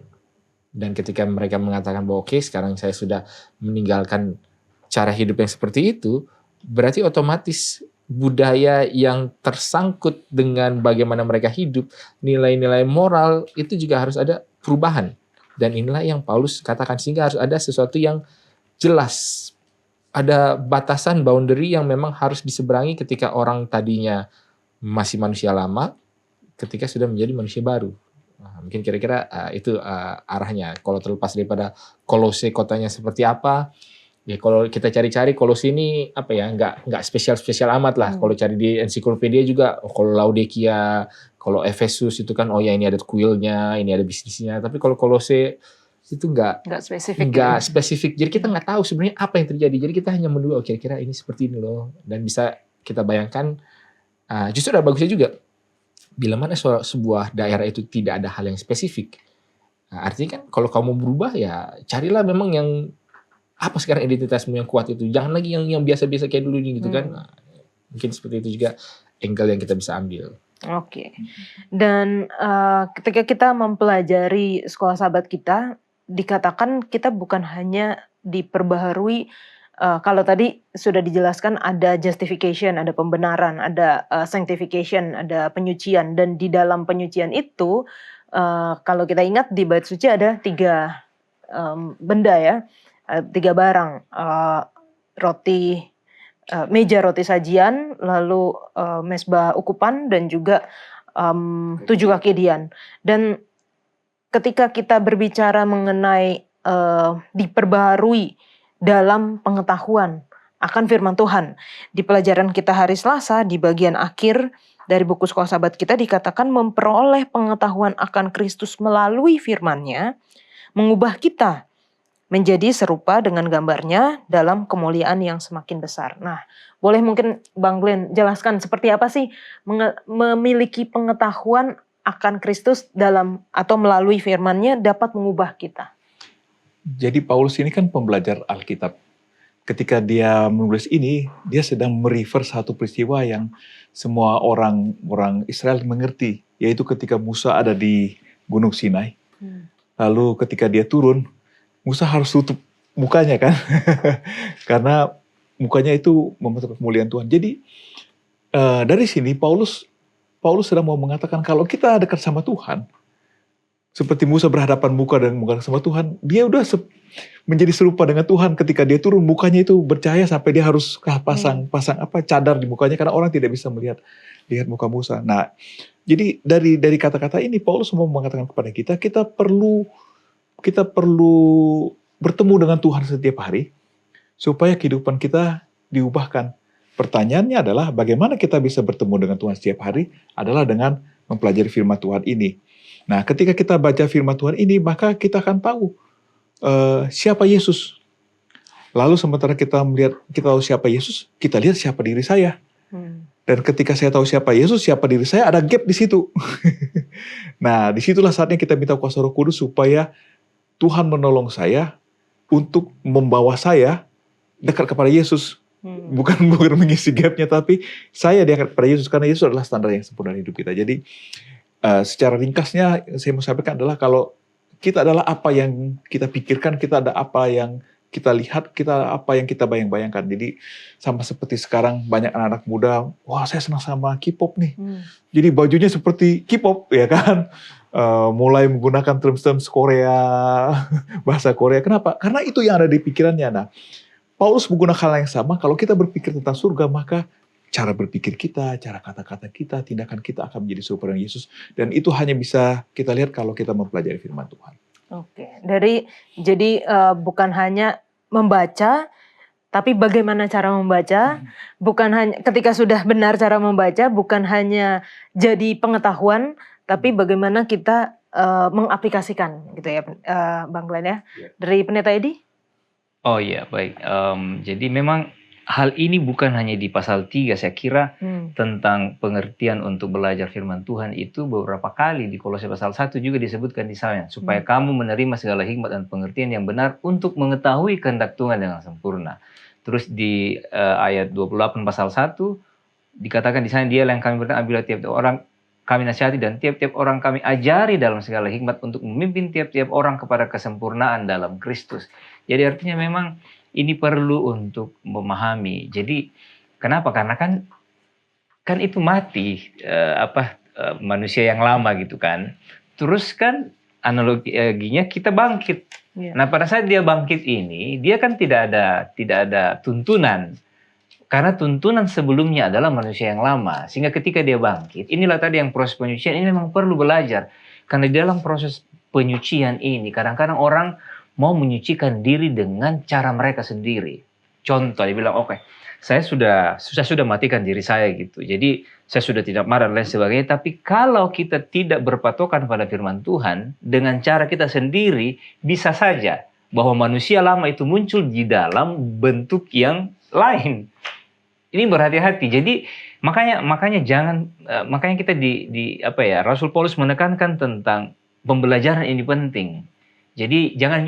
Dan ketika mereka mengatakan bahwa oke, sekarang saya sudah meninggalkan cara hidup yang seperti itu, berarti otomatis budaya yang tersangkut dengan bagaimana mereka hidup, nilai-nilai moral itu juga harus ada perubahan. Dan inilah yang Paulus katakan, sehingga harus ada sesuatu yang jelas. Ada batasan, boundary yang memang harus diseberangi ketika orang tadinya masih manusia lama, ketika sudah menjadi manusia baru. Nah, mungkin kira-kira itu arahnya. Kalau terlepas daripada Kolose kotanya seperti apa, ya kalau kita cari-cari Kolose ini apa ya, nggak spesial amat lah. Kalau cari di ensiklopedia juga, kalau Laodikia, kalau Efesus itu kan oh ya ini ada kuilnya, ini ada bisnisnya. Tapi kalau Kolose itu nggak spesifik. Jadi kita nggak tahu sebenarnya apa yang terjadi. Jadi kita hanya menduga, oh kira-kira ini seperti ini loh, dan bisa kita bayangkan. Justru ada bagusnya juga. Bila mana sebuah daerah itu tidak ada hal yang spesifik, artinya kan kalau kamu berubah ya carilah memang yang apa sekarang identitasmu yang kuat itu. Jangan lagi yang biasa-biasa kayak dulu gitu kan. Nah, mungkin seperti itu juga angle yang kita bisa ambil. Oke. Dan ketika kita mempelajari sekolah sahabat kita, dikatakan kita bukan hanya diperbaharui kalau tadi sudah dijelaskan ada justification, ada pembenaran, ada sanctification, ada penyucian, dan di dalam penyucian itu kalau kita ingat di bait suci ada 3 benda ya, 3 barang, roti, meja roti sajian, lalu mezbah ukupan, dan juga 7 kaki dian. Dan ketika kita berbicara mengenai diperbaharui dalam pengetahuan akan firman Tuhan, di pelajaran kita hari Selasa di bagian akhir dari buku Sekolah Sahabat kita dikatakan memperoleh pengetahuan akan Kristus melalui firman-Nya mengubah kita menjadi serupa dengan gambarnya dalam kemuliaan yang semakin besar. Nah, boleh mungkin Bang Glenn jelaskan seperti apa sih memiliki pengetahuan akan Kristus dalam atau melalui firman-Nya dapat mengubah kita. Jadi Paulus ini kan pembelajar Alkitab. Ketika dia menulis ini, dia sedang merefer satu peristiwa yang semua orang Israel mengerti, yaitu ketika Musa ada di Gunung Sinai. Lalu ketika dia turun, Musa harus tutup mukanya kan, karena mukanya itu membentuk kemuliaan Tuhan. Jadi dari sini Paulus sedang mau mengatakan kalau kita dekat sama Tuhan, seperti Musa berhadapan muka sama Tuhan, dia udah menjadi serupa dengan Tuhan. Ketika dia turun, mukanya itu bercahaya sampai dia harus pasang cadar di mukanya karena orang tidak bisa lihat muka Musa. Nah, jadi dari kata-kata ini Paulus mau mengatakan kepada kita, kita perlu bertemu dengan Tuhan setiap hari supaya kehidupan kita diubahkan. Pertanyaannya adalah bagaimana kita bisa bertemu dengan Tuhan setiap hari adalah dengan mempelajari firman Tuhan ini. Nah, ketika kita baca firman Tuhan ini, maka kita akan tahu siapa Yesus. Lalu sementara kita tahu siapa Yesus, kita lihat siapa diri saya. Dan ketika saya tahu siapa Yesus, siapa diri saya, ada gap di situ. Nah, disitulah saatnya kita minta kuasa Roh Kudus supaya Tuhan menolong saya untuk membawa saya dekat kepada Yesus. Bukan mengisi gapnya, tapi saya dekat kepada Yesus karena Yesus adalah standar yang sempurna hidup kita. Jadi secara ringkasnya saya mau sampaikan adalah kalau kita adalah apa yang kita pikirkan, kita ada apa yang kita lihat, kita apa yang kita bayang-bayangkan. Jadi sama seperti sekarang banyak anak-anak muda, wah saya senang sama K-pop nih. Jadi bajunya seperti K-pop ya kan. Mulai menggunakan term-term Korea, bahasa Korea. Kenapa? Karena itu yang ada di pikirannya. Nah, Paulus menggunakan hal yang sama. Kalau kita berpikir tentang surga, maka cara berpikir kita, cara kata-kata kita, tindakan kita akan menjadi serupa dengan Yesus. Dan itu hanya bisa kita lihat kalau kita mempelajari firman Tuhan. Oke, jadi bukan hanya membaca, tapi bagaimana cara membaca. Bukan hanya ketika sudah benar cara membaca, bukan hanya jadi pengetahuan, tapi bagaimana kita mengaplikasikan, gitu ya, Bang Glenn ya. Dari Pendeta Edi? Oh iya, baik. Jadi memang hal ini bukan hanya di pasal 3, saya kira tentang pengertian untuk belajar firman Tuhan itu beberapa kali di Kolose pasal 1 juga disebutkan di sana, supaya kamu menerima segala hikmat dan pengertian yang benar untuk mengetahui kehendak Tuhan dengan sempurna. Terus di ayat 28 pasal 1 dikatakan di sana, Dialah yang kami berdoa bila tiap-tiap orang kami nasihati dan tiap-tiap orang kami ajari dalam segala hikmat untuk memimpin tiap-tiap orang kepada kesempurnaan dalam Kristus. Jadi artinya memang ini perlu untuk memahami. Jadi kenapa? Karena kan itu mati manusia yang lama gitu kan. Terus kan analoginya kita bangkit. Nah pada saat dia bangkit ini, dia kan tidak ada tuntunan. Karena tuntunan sebelumnya adalah manusia yang lama. Sehingga ketika dia bangkit, inilah tadi yang proses penyucian ini memang perlu belajar. Karena di dalam proses penyucian ini, kadang-kadang orang mau menyucikan diri dengan cara mereka sendiri. Contoh, dia bilang, oke, saya sudah matikan diri saya gitu. Jadi saya sudah tidak marah dan lain sebagainya. Tapi kalau kita tidak berpatokan pada firman Tuhan, dengan cara kita sendiri, bisa saja bahwa manusia lama itu muncul di dalam bentuk yang lain. Ini berhati-hati. Jadi makanya kita Rasul Paulus menekankan tentang pembelajaran ini penting. Jadi jangan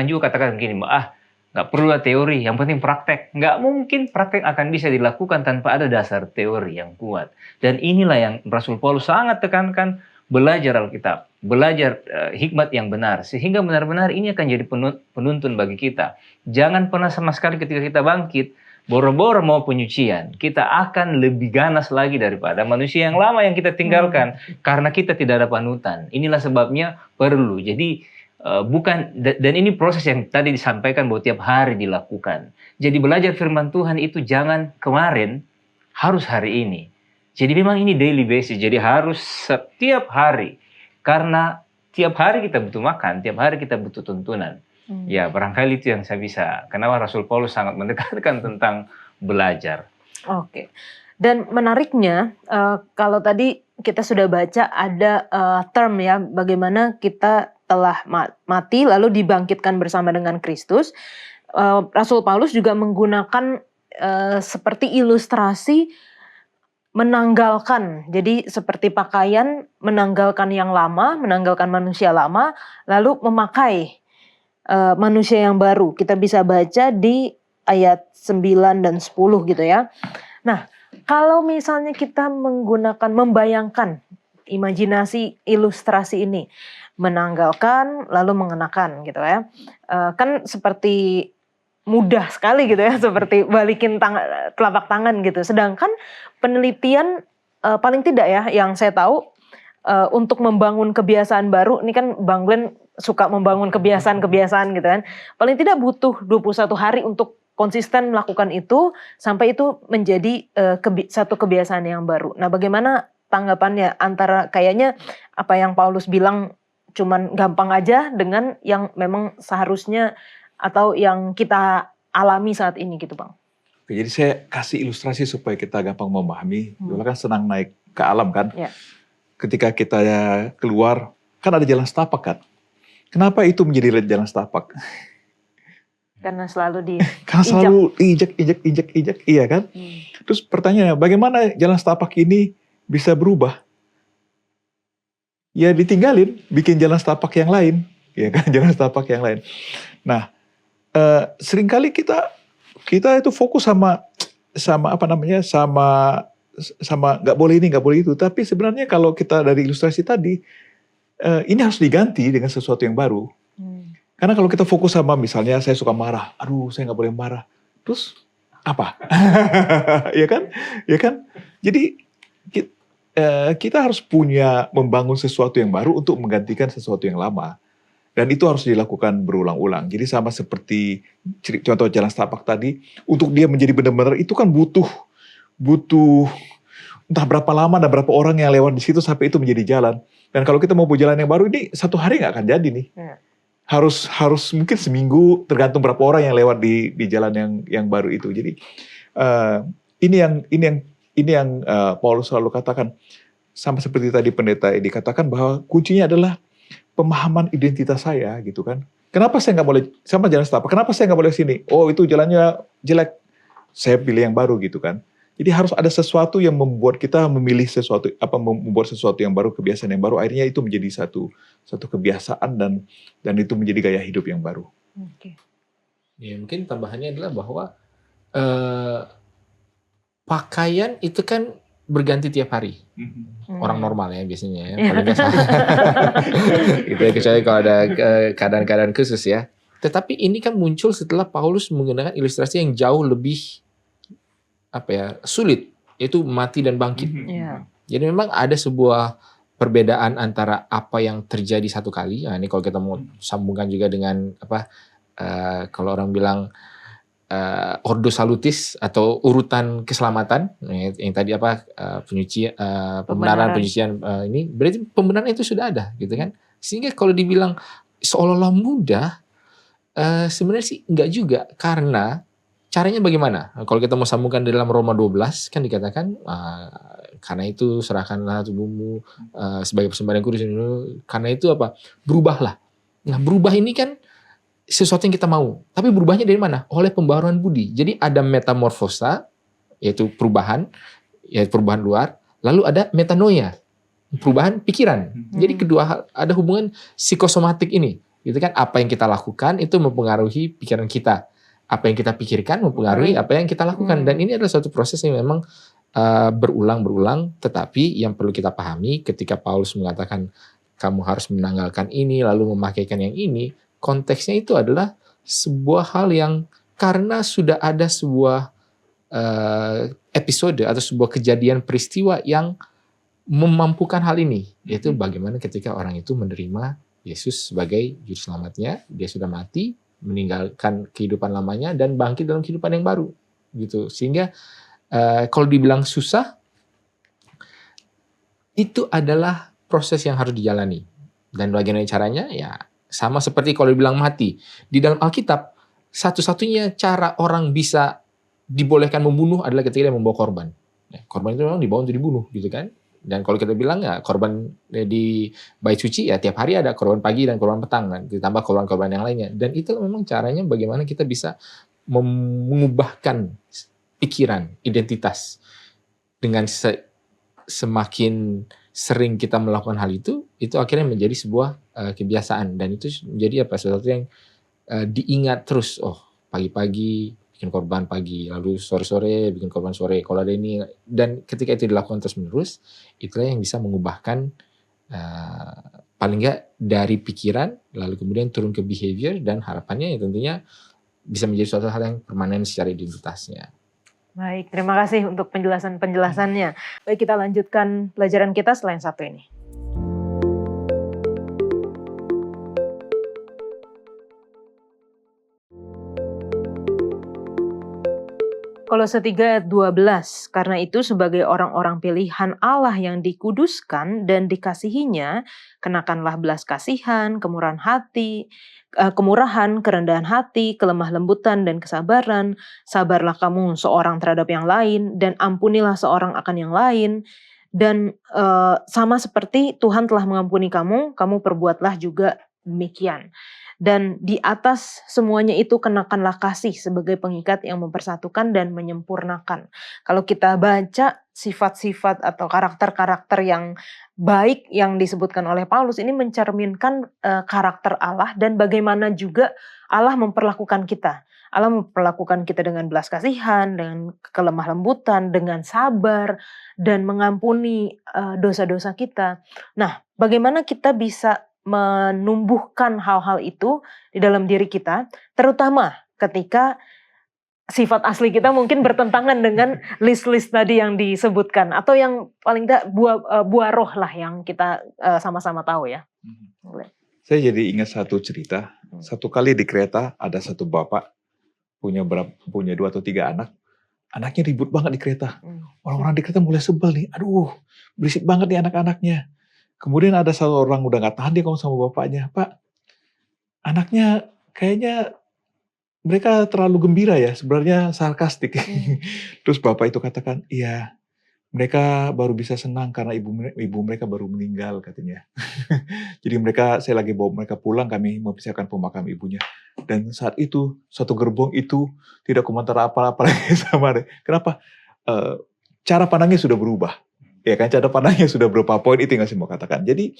juga katakan begini, nggak perlu teori, yang penting praktek. Nggak mungkin praktek akan bisa dilakukan tanpa ada dasar teori yang kuat. Dan inilah yang Rasul Paulus sangat tekankan, belajar Alkitab. belajar hikmat yang benar, sehingga benar-benar ini akan jadi penuntun bagi kita. Jangan pernah sama sekali ketika kita bangkit, boro-boro mau penyucian, kita akan lebih ganas lagi daripada manusia yang lama yang kita tinggalkan, karena kita tidak ada panutan. Inilah sebabnya perlu. Jadi dan ini proses yang tadi disampaikan bahwa tiap hari dilakukan. Jadi belajar firman Tuhan itu jangan kemarin, harus hari ini. Jadi memang ini daily basis, jadi harus setiap hari. Karena tiap hari kita butuh makan, tiap hari kita butuh tuntunan. Ya, barangkali itu yang saya bisa. Kenapa Rasul Paulus sangat menekankan tentang belajar. Oke. Dan menariknya, kalau tadi kita sudah baca ada term ya, bagaimana kita telah mati lalu dibangkitkan bersama dengan Kristus. Rasul Paulus juga menggunakan seperti ilustrasi menanggalkan. Jadi seperti pakaian, menanggalkan yang lama, menanggalkan manusia lama, lalu memakai manusia yang baru. Kita bisa baca di ayat 9 dan 10 gitu ya. Nah, kalau misalnya kita membayangkan imajinasi ilustrasi ini, menanggalkan lalu mengenakan gitu ya. Kan seperti mudah sekali gitu ya, seperti balikin telapak tangan gitu. Sedangkan penelitian paling tidak ya yang saya tahu untuk membangun kebiasaan baru, ini kan Bang Glenn suka membangun kebiasaan-kebiasaan gitu kan. Paling tidak butuh 21 hari untuk konsisten melakukan itu sampai itu menjadi satu kebiasaan yang baru. Nah, bagaimana tanggapannya antara kayaknya apa yang Paulus bilang cuman gampang aja dengan yang memang seharusnya atau yang kita alami saat ini gitu Bang? Oke, jadi saya kasih ilustrasi supaya kita gampang memahami. Dulu kan senang naik ke alam kan. Ya. Ketika kita keluar, kan ada jalan setapak kan. Kenapa itu menjadi jalan setapak? Karena selalu Karena selalu injak, iya kan? Terus pertanyaannya, bagaimana jalan setapak ini bisa berubah? Ya ditinggalin, bikin jalan setapak yang lain, ya kan? Jalan setapak yang lain. Nah, seringkali kita itu fokus sama apa namanya, sama nggak boleh ini, nggak boleh itu. Tapi sebenarnya kalau kita dari ilustrasi tadi, ini harus diganti dengan sesuatu yang baru. Karena kalau kita fokus sama misalnya saya suka marah, aduh saya nggak boleh marah. Terus apa? Ya kan? Ya kan? Jadi kita harus membangun sesuatu yang baru untuk menggantikan sesuatu yang lama. Dan itu harus dilakukan berulang-ulang. Jadi sama seperti contoh jalan setapak tadi, untuk dia menjadi benar-benar itu kan butuh entah berapa lama dan berapa orang yang lewat di situ sampai itu menjadi jalan. Dan kalau kita mau buat jalan yang baru ini satu hari nggak akan jadi nih. Harus mungkin seminggu, tergantung berapa orang yang lewat di jalan yang baru itu. Jadi ini yang Paulus selalu katakan, sama seperti tadi pendeta Edi katakan bahwa kuncinya adalah pemahaman identitas saya gitu kan. Kenapa saya nggak boleh sama jalan setapak? Kenapa saya nggak boleh sini? Oh itu jalannya jelek, saya pilih yang baru gitu kan. Jadi harus ada sesuatu yang membuat kita memilih sesuatu, membuat sesuatu yang baru, kebiasaan yang baru. Akhirnya itu menjadi satu kebiasaan dan itu menjadi gaya hidup yang baru. Oke. Ya, mungkin tambahannya adalah bahwa pakaian itu kan berganti tiap hari. Orang normal ya biasanya ya. Paling biasa. Itu ya, kecuali kalau ada keadaan-keadaan khusus ya. Tetapi ini kan muncul setelah Paulus menggunakan ilustrasi yang jauh lebih sulit, yaitu mati dan bangkit. Jadi memang ada sebuah perbedaan antara apa yang terjadi satu kali. Nah, ini kalau kita mau sambungkan juga dengan kalau orang bilang ordo salutis atau urutan keselamatan, yang tadi pembenaran penyucian, ini berarti pembenaran itu sudah ada gitu kan. Sehingga kalau dibilang seolah-olah mudah, sebenarnya sih enggak juga, karena caranya bagaimana? Kalau kita mau sambungkan dalam Roma 12 kan dikatakan karena itu serahkanlah tubuhmu sebagai persembahan yang kudus, karena itu berubahlah. Nah, berubah ini kan sesuatu yang kita mau, tapi berubahnya dari mana? Oleh pembaharuan budi. Jadi ada metamorfosa, yaitu perubahan luar, lalu ada metanoia, perubahan pikiran. Jadi kedua hal, ada hubungan psikosomatik ini, gitu kan? Apa yang kita lakukan itu mempengaruhi pikiran kita. Apa yang kita pikirkan mempengaruhi apa yang kita lakukan. Dan ini adalah suatu proses yang memang berulang-berulang, tetapi yang perlu kita pahami ketika Paulus mengatakan kamu harus menanggalkan ini lalu memakaikan yang ini, konteksnya itu adalah sebuah hal yang karena sudah ada sebuah episode atau sebuah kejadian peristiwa yang memampukan hal ini, yaitu bagaimana ketika orang itu menerima Yesus sebagai juru selamatnya, dia sudah mati, meninggalkan kehidupan lamanya dan bangkit dalam kehidupan yang baru, gitu. Sehingga kalau dibilang susah, itu adalah proses yang harus dijalani. Dan bagaimana caranya? Ya sama seperti kalau dibilang mati. Di dalam Alkitab, satu-satunya cara orang bisa dibolehkan membunuh adalah ketika dia membawa korban. Ya, korban itu memang dibawa untuk dibunuh, gitu kan? Dan kalau kita bilang ya korban di bait suci ya tiap hari ada korban pagi dan korban petang, kan? Ditambah korban-korban yang lainnya. Dan itu memang caranya bagaimana kita bisa mengubahkan pikiran, identitas dengan semakin sering kita melakukan hal itu akhirnya menjadi sebuah kebiasaan, dan itu menjadi sesuatu yang diingat terus. Oh, pagi-pagi bikin korban pagi, lalu sore-sore bikin korban sore, kalau ada ini, dan ketika itu dilakukan terus-menerus, itulah yang bisa mengubahkan paling nggak dari pikiran, lalu kemudian turun ke behavior, dan harapannya ya tentunya bisa menjadi suatu hal yang permanen secara identitasnya. Baik, terima kasih untuk penjelasannya. Baik, kita lanjutkan pelajaran kita setelah yang satu ini. Kolose 3 ayat 12, karena itu sebagai orang-orang pilihan Allah yang dikuduskan dan dikasihinya, kenakanlah belas kasihan, kemurahan hati, kerendahan hati, kelemah lembutan dan kesabaran. Sabarlah kamu seorang terhadap yang lain, dan ampunilah seorang akan yang lain. Dan sama seperti Tuhan telah mengampuni kamu, kamu perbuatlah juga demikian. Dan di atas semuanya itu kenakanlah kasih sebagai pengikat yang mempersatukan dan menyempurnakan. Kalau kita baca sifat-sifat atau karakter-karakter yang baik yang disebutkan oleh Paulus, ini mencerminkan karakter Allah dan bagaimana juga Allah memperlakukan kita. Allah memperlakukan kita dengan belas kasihan, dengan kelemah lembutan, dengan sabar, dan mengampuni dosa-dosa kita. Nah, bagaimana kita bisa menumbuhkan hal-hal itu di dalam diri kita, terutama ketika sifat asli kita mungkin bertentangan dengan list-list tadi yang disebutkan, atau yang paling tidak buah roh lah yang kita sama-sama tahu ya. Saya jadi ingat satu cerita. Satu kali di kereta ada satu bapak punya 2 atau 3 anak. Anaknya ribut banget di kereta. Orang-orang di kereta mulai sebel nih. Aduh, berisik banget nih anak-anaknya. Kemudian ada satu orang udah gak tahan, dia ngomong sama bapaknya, Pak, anaknya kayaknya mereka terlalu gembira ya, sebenarnya sarkastik. Terus bapak itu katakan, iya, mereka baru bisa senang karena ibu mereka baru meninggal katanya. Jadi saya lagi bawa mereka pulang, kami mempersiapkan pemakam ibunya. Dan saat itu, satu gerbong itu tidak komentar apa-apa lagi sama dia. Kenapa? Cara pandangnya sudah berubah. Ya kan, cara pandangnya sudah berapa poin, itu yang saya mau katakan. Jadi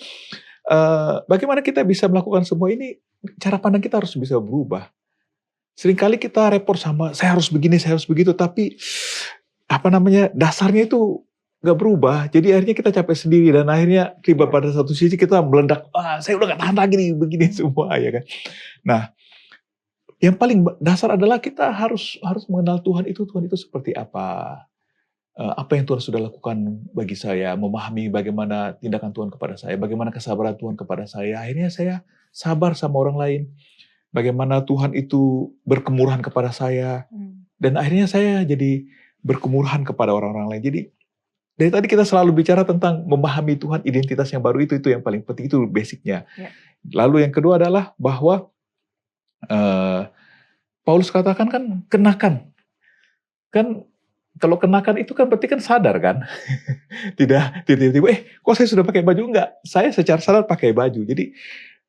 bagaimana kita bisa melakukan semua ini? Cara pandang kita harus bisa berubah. Seringkali kita repot sama saya harus begini, saya harus begitu, tapi dasarnya itu nggak berubah. Jadi akhirnya kita capek sendiri, dan akhirnya tiba pada satu sisi kita meledak. Saya udah nggak tahan lagi nih begini semua, ya kan. Nah, yang paling dasar adalah kita harus mengenal Tuhan itu seperti apa. Apa yang Tuhan sudah lakukan bagi saya, memahami bagaimana tindakan Tuhan kepada saya, bagaimana kesabaran Tuhan kepada saya. Akhirnya saya sabar sama orang lain. Bagaimana Tuhan itu berkemurahan kepada saya. Dan akhirnya saya jadi berkemurahan kepada orang-orang lain. Jadi dari tadi kita selalu bicara tentang memahami Tuhan, identitas yang baru itu yang paling penting, itu basicnya. Ya. Lalu yang kedua adalah bahwa Paulus katakan kan kenakan. Kan kalau kenakan itu kan berarti kan sadar kan. Tidak tiba-tiba, kok saya sudah pakai baju? Enggak, saya secara sadar pakai baju. Jadi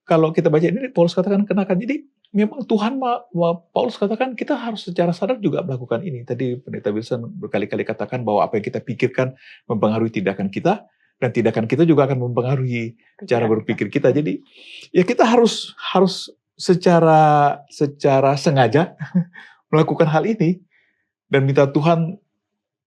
kalau kita baca ini, Paulus katakan kenakan. Jadi memang Tuhan, Paulus katakan kita harus secara sadar juga melakukan ini. Tadi Pendeta Wilson berkali-kali katakan bahwa apa yang kita pikirkan mempengaruhi tindakan kita, dan tindakan kita juga akan mempengaruhi cara berpikir kita. Jadi ya kita harus secara sengaja melakukan hal ini dan minta Tuhan,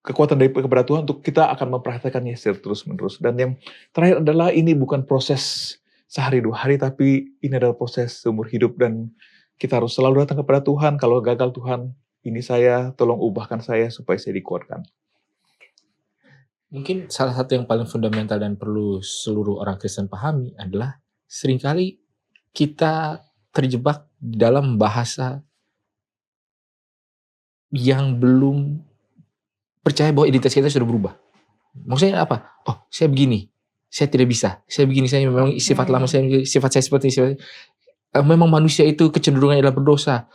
kekuatan kepada Tuhan untuk kita akan memperhatikannya terus-menerus. Dan yang terakhir adalah ini bukan proses sehari 2 hari, tapi ini adalah proses seumur hidup dan kita harus selalu datang kepada Tuhan. Kalau gagal, Tuhan, ini saya, tolong ubahkan saya supaya saya dikuatkan. Mungkin salah satu yang paling fundamental dan perlu seluruh orang Kristen pahami adalah seringkali kita terjebak dalam bahasa yang belum percaya bahwa identitas kita sudah berubah. Maksudnya apa? Oh, saya begini, saya tidak bisa, saya begini, saya memang sifat lama saya, sifat saya seperti ini. Memang manusia itu kecenderungannya adalah berdosa.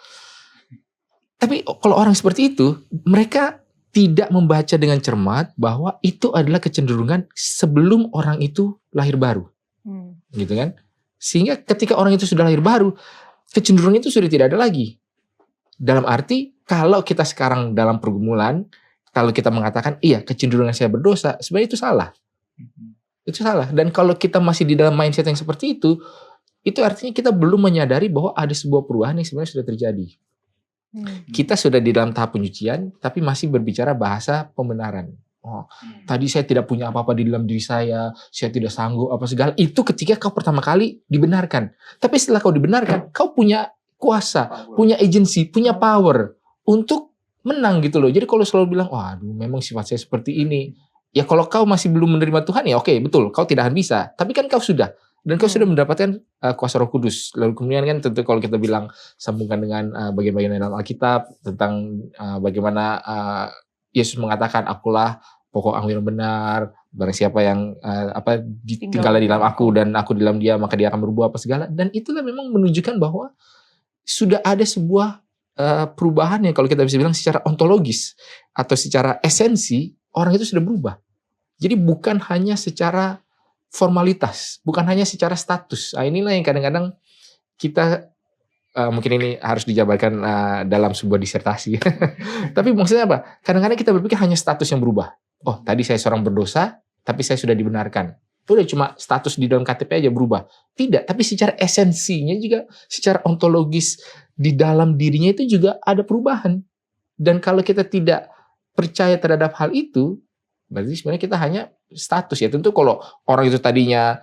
Tapi kalau orang seperti itu, mereka tidak membaca dengan cermat bahwa itu adalah kecenderungan sebelum orang itu lahir baru. Gitu kan? Sehingga ketika orang itu sudah lahir baru, kecenderungan itu sudah tidak ada lagi. Dalam arti, kalau kita sekarang dalam pergumulan, kalau kita mengatakan, iya kecenderungan saya berdosa, sebenarnya itu salah. Itu salah. Dan kalau kita masih di dalam mindset yang seperti itu artinya kita belum menyadari bahwa ada sebuah perubahan yang sebenarnya sudah terjadi. Kita sudah di dalam tahap penyucian, tapi masih berbicara bahasa pembenaran. Oh, tadi saya tidak punya apa-apa di dalam diri saya tidak sanggup apa segala. Itu ketika kau pertama kali dibenarkan. Tapi setelah kau dibenarkan, kau punya kuasa, punya agency, punya power untuk menang gitu loh. Jadi kalau selalu bilang, waduh memang sifat saya seperti ini. Ya kalau kau masih belum menerima Tuhan ya oke, betul, kau tidak akan bisa. Tapi kan kau sudah. Dan kau sudah mendapatkan kuasa Roh Kudus. Lalu kemudian kan tentu kalau kita bilang sambungkan dengan bagian-bagian dalam Alkitab tentang bagaimana Yesus mengatakan, akulah pokok anggur yang benar. Barang siapa yang tinggal di dalam aku dan aku di dalam dia, maka dia akan berbuah apa segala. Dan itulah memang menunjukkan bahwa sudah ada sebuah perubahan yang kalau kita bisa bilang secara ontologis atau secara esensi orang itu sudah berubah. Jadi bukan hanya secara formalitas, bukan hanya secara status. Nah, inilah yang kadang-kadang kita mungkin ini harus dijabarkan dalam sebuah disertasi. Tapi maksudnya apa? Kadang-kadang kita berpikir hanya status yang berubah. Oh, tadi saya seorang berdosa, tapi saya sudah dibenarkan. Itu udah cuma status di dalam KTP aja berubah. Tidak, tapi secara esensinya juga, secara ontologis di dalam dirinya itu juga ada perubahan. Dan kalau kita tidak percaya terhadap hal itu, berarti sebenarnya kita hanya status ya. Tentu kalau orang itu tadinya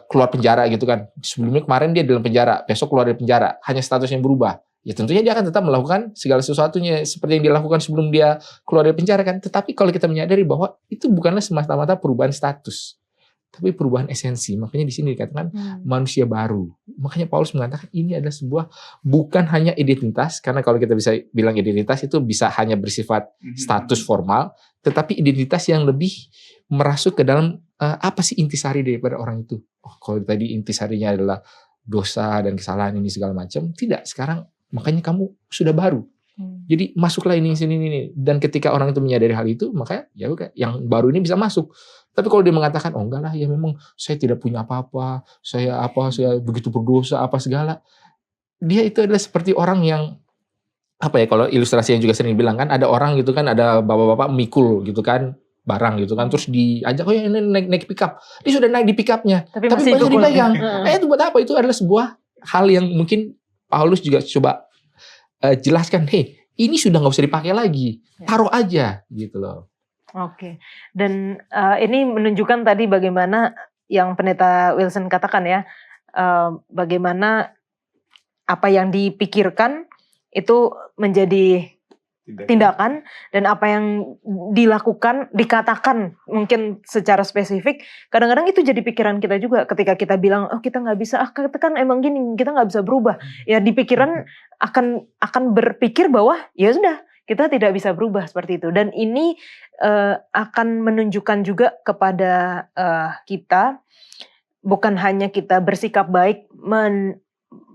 keluar penjara gitu kan, sebelumnya kemarin dia dalam penjara, besok keluar dari penjara, hanya status yang berubah. Ya tentunya dia akan tetap melakukan segala sesuatunya seperti yang dia lakukan sebelum dia keluar dari penjara kan. Tetapi kalau kita menyadari bahwa itu bukanlah semata-mata perubahan status, tapi perubahan esensi. Makanya di sini dikatakan manusia baru. Makanya Paulus mengatakan ini adalah sebuah bukan hanya identitas, karena kalau kita bisa bilang identitas itu bisa hanya bersifat status formal, tetapi identitas yang lebih merasuk ke dalam apa sih intisari daripada orang itu. Oh, kalau tadi intisarinya adalah dosa dan kesalahan ini segala macam, tidak. Sekarang makanya kamu sudah baru. Jadi masuklah ini sini. Dan ketika orang itu menyadari hal itu, makanya ya udah yang baru ini bisa masuk. Tapi kalau dia mengatakan, oh enggak lah, ya memang saya tidak punya apa-apa, saya begitu berdosa apa segala. Dia itu adalah seperti orang yang apa ya, kalau ilustrasi yang juga sering bilang kan, ada orang gitu kan, ada bapak-bapak mikul gitu kan, barang gitu kan, terus diajak, oh ya ini naik pick up. Dia sudah naik di pick up-nya, tapi masih dipegang. Itu buat apa? Itu adalah sebuah hal yang mungkin Paulus juga coba jelaskan, ini sudah nggak usah dipakai lagi, taruh aja gitu loh. Oke, dan ini menunjukkan tadi bagaimana yang Pendeta Wilson katakan ya, bagaimana apa yang dipikirkan itu menjadi tindakan, dan apa yang dilakukan, dikatakan mungkin secara spesifik, kadang-kadang itu jadi pikiran kita juga ketika kita bilang, oh kita nggak bisa, kita kan emang gini, kita nggak bisa berubah. Ya di pikiran akan berpikir bahwa ya sudah, kita tidak bisa berubah seperti itu. Dan ini akan menunjukkan juga kepada kita, bukan hanya kita bersikap baik,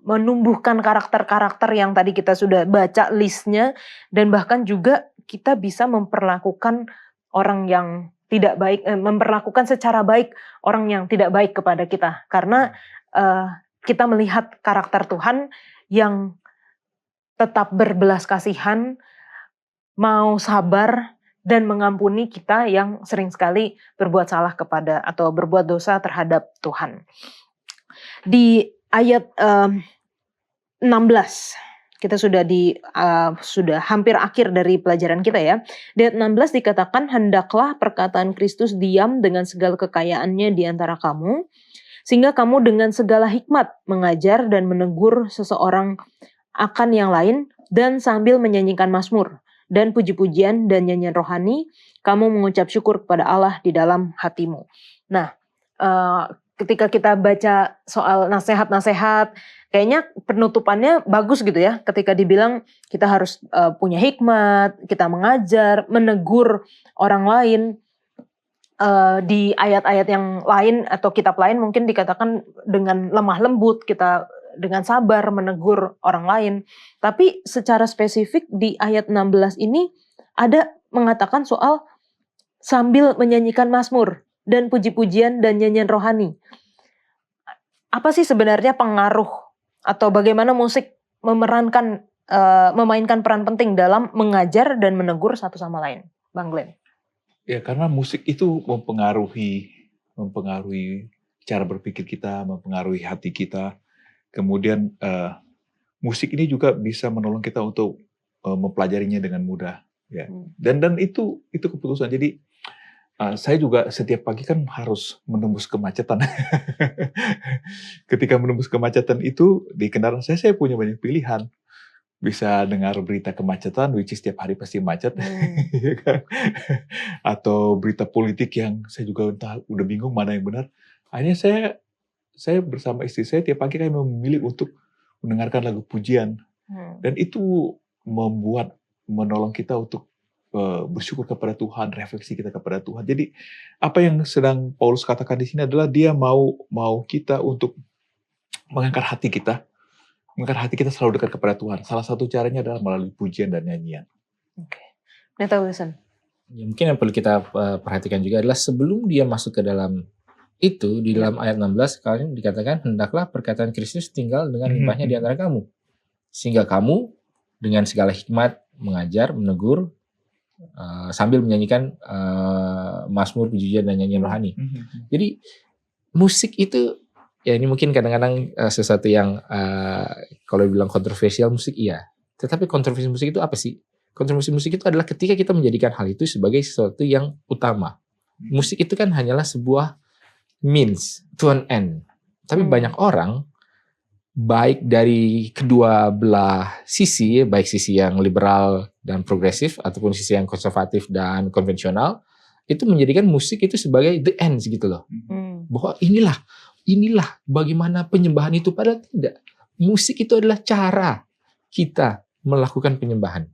menumbuhkan karakter-karakter yang tadi kita sudah baca listnya, dan bahkan juga kita bisa memperlakukan orang yang tidak baik, memperlakukan secara baik orang yang tidak baik kepada kita. Karena kita melihat karakter Tuhan yang tetap berbelas kasihan, mau sabar dan mengampuni kita yang sering sekali berbuat salah kepada atau berbuat dosa terhadap Tuhan. Di ayat 16 kita sudah hampir akhir dari pelajaran kita ya. Di ayat 16 dikatakan, hendaklah perkataan Kristus diam dengan segala kekayaannya di antara kamu, sehingga kamu dengan segala hikmat mengajar dan menegur seseorang akan yang lain, dan sambil menyanyikan mazmur dan puji-pujian dan nyanyian rohani, kamu mengucap syukur kepada Allah di dalam hatimu. Nah, ketika kita baca soal nasihat-nasihat, kayaknya penutupannya bagus gitu ya, ketika dibilang kita harus punya hikmat, kita mengajar, menegur orang lain. Di ayat-ayat yang lain atau kitab lain mungkin dikatakan dengan lemah lembut, kita dengan sabar menegur orang lain. Tapi secara spesifik di ayat 16 ini ada mengatakan soal sambil menyanyikan mazmur dan puji-pujian dan nyanyian rohani. Apa sih sebenarnya pengaruh atau bagaimana musik memainkan peran penting dalam mengajar dan menegur satu sama lain, Bang Glenn? Ya, karena musik itu mempengaruhi cara berpikir kita, mempengaruhi hati kita. Kemudian musik ini juga bisa menolong kita untuk mempelajarinya dengan mudah. Ya. Dan itu keputusan. Jadi saya juga setiap pagi kan harus menembus kemacetan. Ketika menembus kemacetan itu di kendaraan saya punya banyak pilihan. Bisa dengar berita kemacetan, which is setiap hari pasti macet, ya kan? Atau berita politik yang saya juga udah bingung mana yang benar. Akhirnya saya bersama istri saya tiap pagi kami memilih untuk mendengarkan lagu pujian, dan itu menolong kita untuk bersyukur kepada Tuhan, refleksi kita kepada Tuhan. Jadi apa yang sedang Paulus katakan di sini adalah dia mau kita untuk mengangkat hati kita. Mengangkat hati kita selalu dekat kepada Tuhan. Salah satu caranya adalah melalui pujian dan nyanyian. Oke. Neta Wilson. Ya, mungkin yang perlu kita perhatikan juga adalah sebelum dia masuk ke dalam itu, di dalam ayat 16 kalian dikatakan, hendaklah perkataan Kristus tinggal dengan limpahnya di antara kamu. Sehingga kamu dengan segala hikmat mengajar, menegur, sambil menyanyikan mazmur, pujian dan nyanyian rohani. Jadi musik itu, ya ini mungkin kadang-kadang sesuatu yang kalau bilang kontroversial musik iya. Tetapi kontroversi musik itu apa sih? Kontroversi musik itu adalah ketika kita menjadikan hal itu sebagai sesuatu yang utama. Musik itu kan hanyalah sebuah means to an end. Tapi banyak orang, baik dari kedua belah sisi, baik sisi yang liberal dan progresif ataupun sisi yang konservatif dan konvensional, itu menjadikan musik itu sebagai the end gitu loh. Bahwa inilah bagaimana penyembahan itu, padahal tidak. Musik itu adalah cara kita melakukan penyembahan.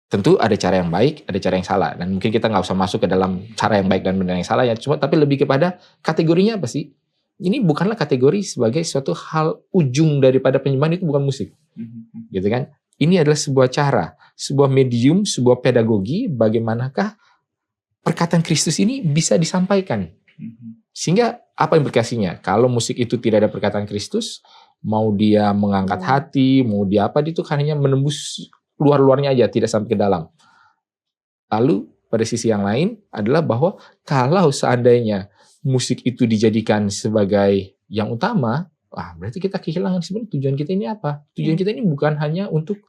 Tentu ada cara yang baik, ada cara yang salah, dan mungkin kita nggak usah masuk ke dalam cara yang baik dan benar yang salah ya. Cuma tapi lebih kepada kategorinya apa sih? Ini bukanlah kategori sebagai suatu hal ujung daripada penyembahan, itu bukan musik, gitu kan? Ini adalah sebuah cara, sebuah medium, sebuah pedagogi bagaimanakah perkataan Kristus ini bisa disampaikan. Sehingga apa implikasinya? Kalau musik itu tidak ada perkataan Kristus, mau dia mengangkat hati, mau dia apa, itu kan hanya menembus luar-luarnya aja, tidak sampai ke dalam. Lalu pada sisi yang lain adalah bahwa kalau seandainya musik itu dijadikan sebagai yang utama, berarti kita kehilangan sebenarnya tujuan kita ini apa? Tujuan kita ini bukan hanya untuk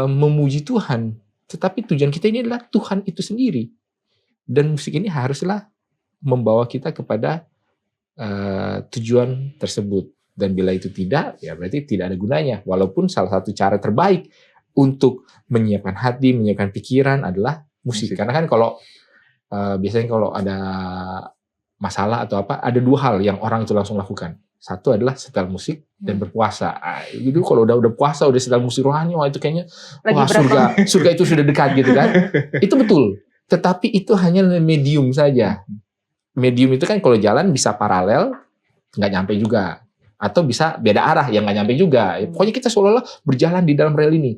memuji Tuhan, tetapi tujuan kita ini adalah Tuhan itu sendiri. Dan musik ini haruslah membawa kita kepada tujuan tersebut. Dan bila itu tidak, ya berarti tidak ada gunanya. Walaupun salah satu cara terbaik untuk menyiapkan hati, menyiapkan pikiran adalah musik. Karena kan kalau biasanya kalau ada masalah atau apa, ada dua hal yang orang itu langsung lakukan. Satu adalah setel musik dan berpuasa. Itu kalau udah puasa, udah setel musik rohani, wah itu kayaknya surga itu sudah dekat gitu kan. Itu betul. Tetapi itu hanya medium saja. Medium itu kan kalau jalan bisa paralel, nggak nyampe juga. Atau bisa beda arah, yang nggak nyampe juga. Pokoknya kita seolah-olah berjalan di dalam rel ini.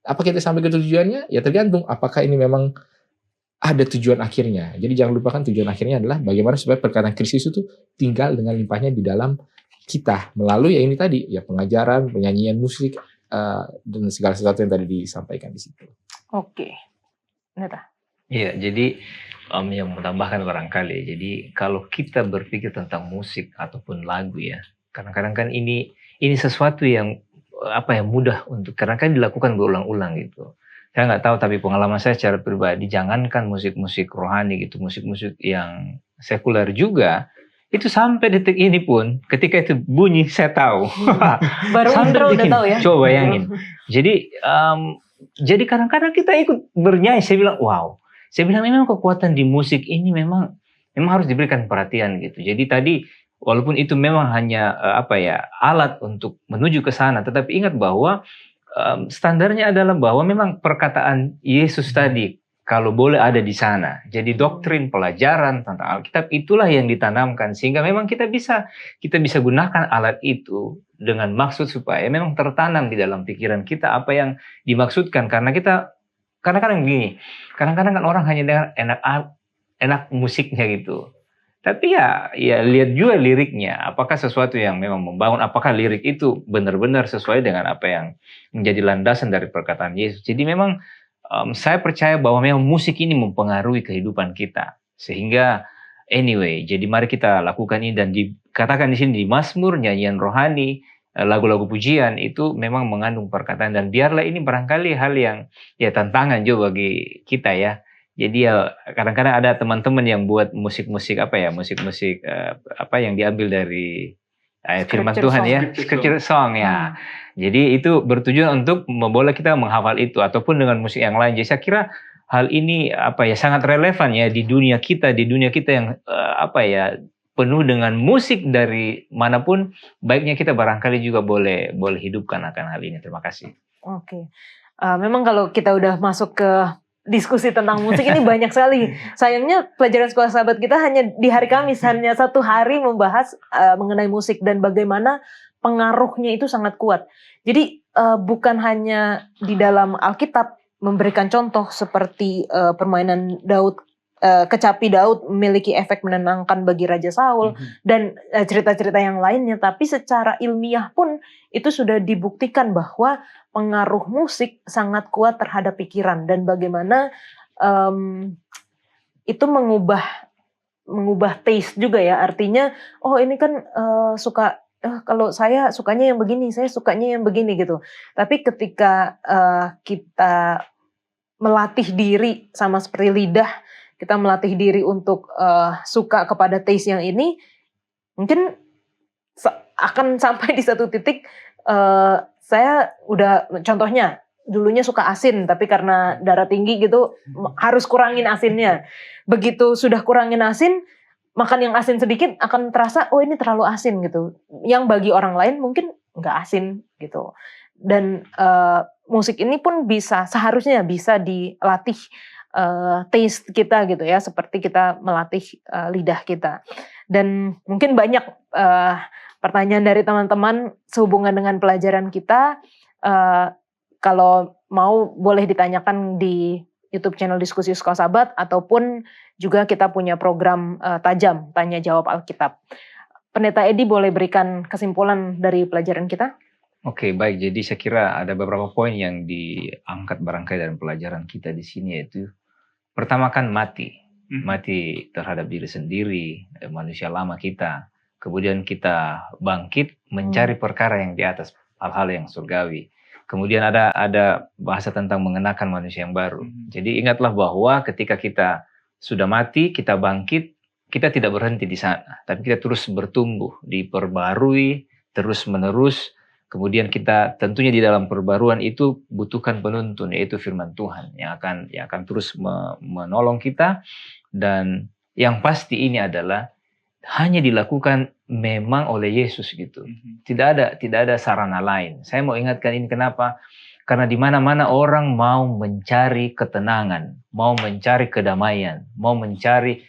Apa kita sampai ke tujuannya? Ya tergantung. Apakah ini memang ada tujuan akhirnya. Jadi jangan lupakan tujuan akhirnya adalah bagaimana supaya perkataan Kristus itu tinggal dengan limpahnya di dalam kita. Melalui ya ini tadi, ya pengajaran, penyanyian musik, dan segala sesuatu yang tadi disampaikan di situ. Oke. Neta. Iya, jadi yang menambahkan barangkali. Jadi kalau kita berpikir tentang musik ataupun lagu ya, kadang-kadang kan ini sesuatu yang mudah untuk karena kan dilakukan berulang-ulang gitu. Saya nggak tahu, tapi pengalaman saya secara pribadi, jangankan musik-musik rohani gitu, musik-musik yang sekuler juga Itu sampai detik ini pun, ketika itu bunyi, saya tahu. Baru Sampai intro detik udah ini. tahu ya. Coba bayangin. Jadi kadang-kadang kita ikut bernyanyi, saya bilang, wow. Saya bilang memang kekuatan di musik ini memang harus diberikan perhatian gitu. Jadi tadi walaupun itu memang hanya alat untuk menuju ke sana, tetapi ingat bahwa standarnya adalah bahwa memang perkataan Yesus tadi kalau boleh ada di sana. Jadi doktrin pelajaran tentang Alkitab itulah yang ditanamkan sehingga memang kita bisa gunakan alat itu dengan maksud supaya memang tertanam di dalam pikiran kita apa yang dimaksudkan, karena kita kadang-kadang gini, kadang-kadang kan orang hanya dengar enak musiknya gitu. Tapi ya lihat juga liriknya, apakah sesuatu yang memang membangun, apakah lirik itu benar-benar sesuai dengan apa yang menjadi landasan dari perkataan Yesus. Jadi memang saya percaya bahwa memang musik ini mempengaruhi kehidupan kita. Sehingga anyway, jadi mari kita lakukan ini dan dikatakan di sini di Mazmur, nyanyian rohani, lagu-lagu pujian itu memang mengandung perkataan, dan biarlah ini barangkali hal yang tantangan juga bagi kita ya. Jadi ya kadang-kadang ada teman-teman yang buat musik-musik musik-musik yang diambil dari firman Tuhan ya, scripture song ya. Jadi itu bertujuan untuk memboleh kita menghafal itu ataupun dengan musik yang lain. Jadi saya kira hal ini sangat relevan ya di dunia kita yang penuh dengan musik dari manapun. Baiknya kita barangkali juga boleh hidupkan akan hal ini. Terima kasih. Oke. Memang kalau kita udah masuk ke diskusi tentang musik ini banyak sekali. Sayangnya pelajaran sekolah sahabat kita hanya di hari Kamis, hanya satu hari membahas mengenai musik dan bagaimana pengaruhnya itu sangat kuat. Jadi bukan hanya di dalam Alkitab memberikan contoh seperti permainan Daud, kecapi Daud memiliki efek menenangkan bagi Raja Saul dan cerita-cerita yang lainnya, tapi secara ilmiah pun itu sudah dibuktikan bahwa pengaruh musik sangat kuat terhadap pikiran dan bagaimana itu mengubah taste juga ya. Artinya, oh ini kan suka kalau saya sukanya yang begini, saya sukanya yang begini gitu. Tapi ketika kita melatih diri sama seperti lidah, kita melatih diri untuk suka kepada taste yang ini, mungkin akan sampai di satu titik saya udah contohnya dulunya suka asin, tapi karena darah tinggi gitu harus kurangin asinnya. Begitu sudah kurangin asin, makan yang asin sedikit akan terasa oh ini terlalu asin gitu. Yang bagi orang lain mungkin nggak asin gitu. Dan musik ini pun seharusnya bisa dilatih taste kita gitu ya, seperti kita melatih lidah kita. Dan mungkin banyak pertanyaan dari teman-teman sehubungan dengan pelajaran kita. Kalau mau boleh ditanyakan di YouTube channel Diskusi Sekolah Sahabat, ataupun juga kita punya program tajam tanya jawab Alkitab. Pendeta Edi boleh berikan kesimpulan dari pelajaran kita? Oke, baik. Jadi saya kira ada beberapa poin yang diangkat barangkali dalam pelajaran kita di sini, yaitu pertama kan mati terhadap diri sendiri, manusia lama kita. Kemudian kita bangkit mencari perkara yang di atas, hal-hal yang surgawi. Kemudian ada bahasa tentang mengenakan manusia yang baru. Jadi ingatlah bahwa ketika kita sudah mati, kita bangkit, kita tidak berhenti di sana, tapi kita terus bertumbuh, diperbarui terus-menerus. Kemudian kita tentunya di dalam perbaruan itu butuhkan penuntun, yaitu firman Tuhan yang akan terus menolong kita. Dan yang pasti ini adalah hanya dilakukan memang oleh Yesus gitu. Tidak ada sarana lain. Saya mau ingatkan ini kenapa? Karena di mana-mana orang mau mencari ketenangan, mau mencari kedamaian, mau mencari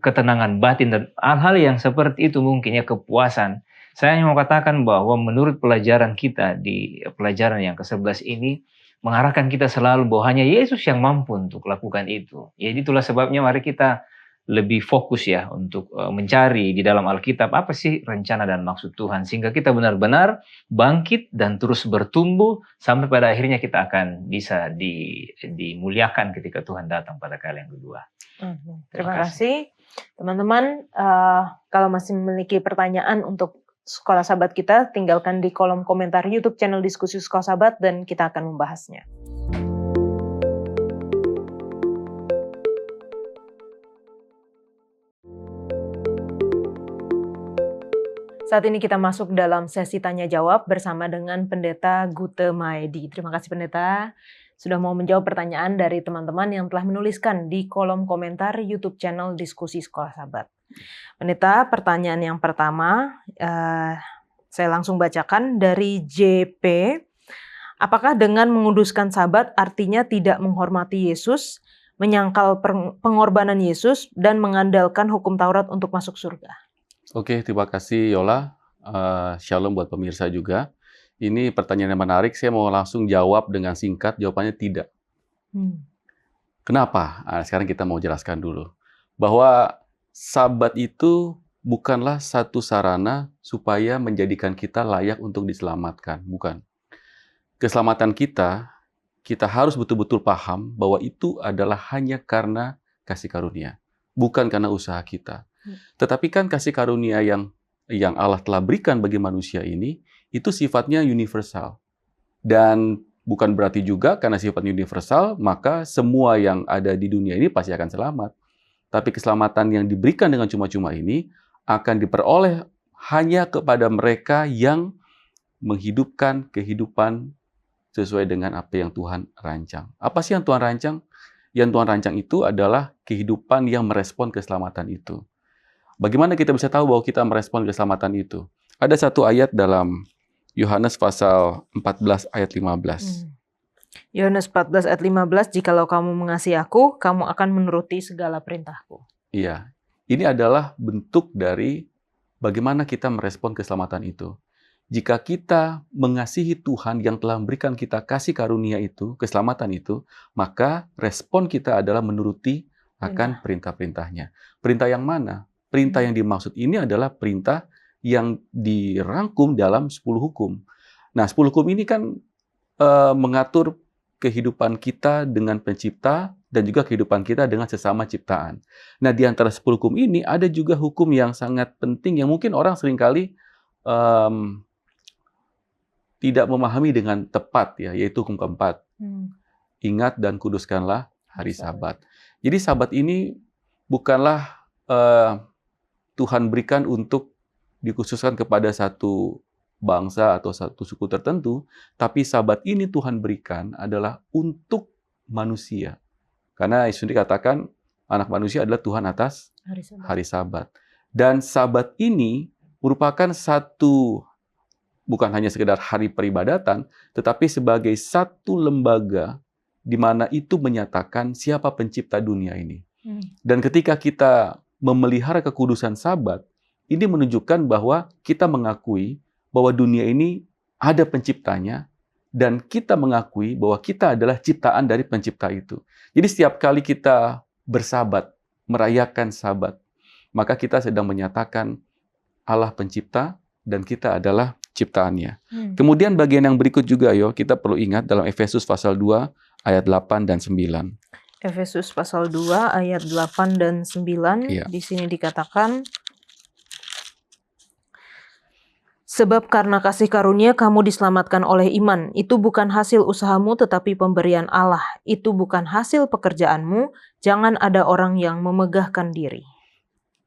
ketenangan batin dan hal-hal yang seperti itu, mungkin ya kepuasan. Saya mau katakan bahwa menurut pelajaran kita di pelajaran yang ke-11 ini mengarahkan kita selalu bahwa hanya Yesus yang mampu untuk lakukan itu. Jadi itulah sebabnya mari kita lebih fokus ya untuk mencari di dalam Alkitab apa sih rencana dan maksud Tuhan, sehingga kita benar-benar bangkit dan terus bertumbuh sampai pada akhirnya kita akan bisa dimuliakan ketika Tuhan datang pada kali yang kedua. Terima kasih teman-teman. Kalau masih memiliki pertanyaan untuk Sekolah Sahabat kita, tinggalkan di kolom komentar YouTube channel Diskusi Sekolah Sahabat dan kita akan membahasnya. Saat ini kita masuk dalam sesi tanya jawab bersama dengan Pendeta Gute Maedi. Terima kasih Pendeta sudah mau menjawab pertanyaan dari teman-teman yang telah menuliskan di kolom komentar YouTube channel Diskusi Sekolah Sabat. Pendeta, pertanyaan yang pertama saya langsung bacakan dari JP. Apakah dengan menguduskan Sabat artinya tidak menghormati Yesus, menyangkal pengorbanan Yesus, dan mengandalkan hukum Taurat untuk masuk surga? Oke, terima kasih Yola. Shalom buat pemirsa juga. Ini pertanyaan yang menarik. Saya mau langsung jawab dengan singkat. Jawabannya tidak. Kenapa? Sekarang kita mau jelaskan dulu. Bahwa Sabat itu bukanlah satu sarana supaya menjadikan kita layak untuk diselamatkan. Bukan. Keselamatan kita harus betul-betul paham bahwa itu adalah hanya karena kasih karunia. Bukan karena usaha kita. Tetapi kan kasih karunia yang Allah telah berikan bagi manusia ini, itu sifatnya universal. Dan bukan berarti juga karena sifatnya universal, maka semua yang ada di dunia ini pasti akan selamat. Tapi keselamatan yang diberikan dengan cuma-cuma ini akan diperoleh hanya kepada mereka yang menghidupkan kehidupan sesuai dengan apa yang Tuhan rancang. Apa sih yang Tuhan rancang? Yang Tuhan rancang itu adalah kehidupan yang merespon keselamatan itu. Bagaimana kita bisa tahu bahwa kita merespon keselamatan itu? Ada satu ayat dalam Yohanes pasal 14 ayat 15. Yohanes 14 ayat 15, jikalau kamu mengasihi aku, kamu akan menuruti segala perintahku. Iya, ini adalah bentuk dari bagaimana kita merespon keselamatan itu. Jika kita mengasihi Tuhan yang telah memberikan kita kasih karunia itu, keselamatan itu, maka respon kita adalah menuruti akan perintah-perintahnya. Perintah yang mana? Perintah yang dimaksud ini adalah perintah yang dirangkum dalam 10 hukum. Nah, 10 hukum ini kan mengatur kehidupan kita dengan pencipta dan juga kehidupan kita dengan sesama ciptaan. Nah, di antara 10 hukum ini ada juga hukum yang sangat penting yang mungkin orang seringkali tidak memahami dengan tepat, ya, yaitu hukum keempat. Ingat dan kuduskanlah hari Sabat. Jadi Sabat ini bukanlah Tuhan berikan untuk dikhususkan kepada satu bangsa atau satu suku tertentu, tapi Sabat ini Tuhan berikan adalah untuk manusia. Karena Yesus dikatakan anak manusia adalah Tuhan atas hari Sabat. Dan Sabat ini merupakan satu, bukan hanya sekedar hari peribadatan, tetapi sebagai satu lembaga di mana itu menyatakan siapa pencipta dunia ini. Dan ketika kita memelihara kekudusan Sabat, ini menunjukkan bahwa kita mengakui bahwa dunia ini ada penciptanya, dan kita mengakui bahwa kita adalah ciptaan dari pencipta itu. Jadi setiap kali kita bersabat, merayakan Sabat, maka kita sedang menyatakan Allah pencipta dan kita adalah ciptaannya. Kemudian bagian yang berikut juga kita perlu ingat dalam Efesus pasal 2 ayat 8 dan 9. Efesus pasal 2 ayat 8 dan 9. Iya. Di sini dikatakan, sebab karena kasih karunia kamu diselamatkan oleh iman. Itu bukan hasil usahamu tetapi pemberian Allah. Itu bukan hasil pekerjaanmu. Jangan ada orang yang memegahkan diri.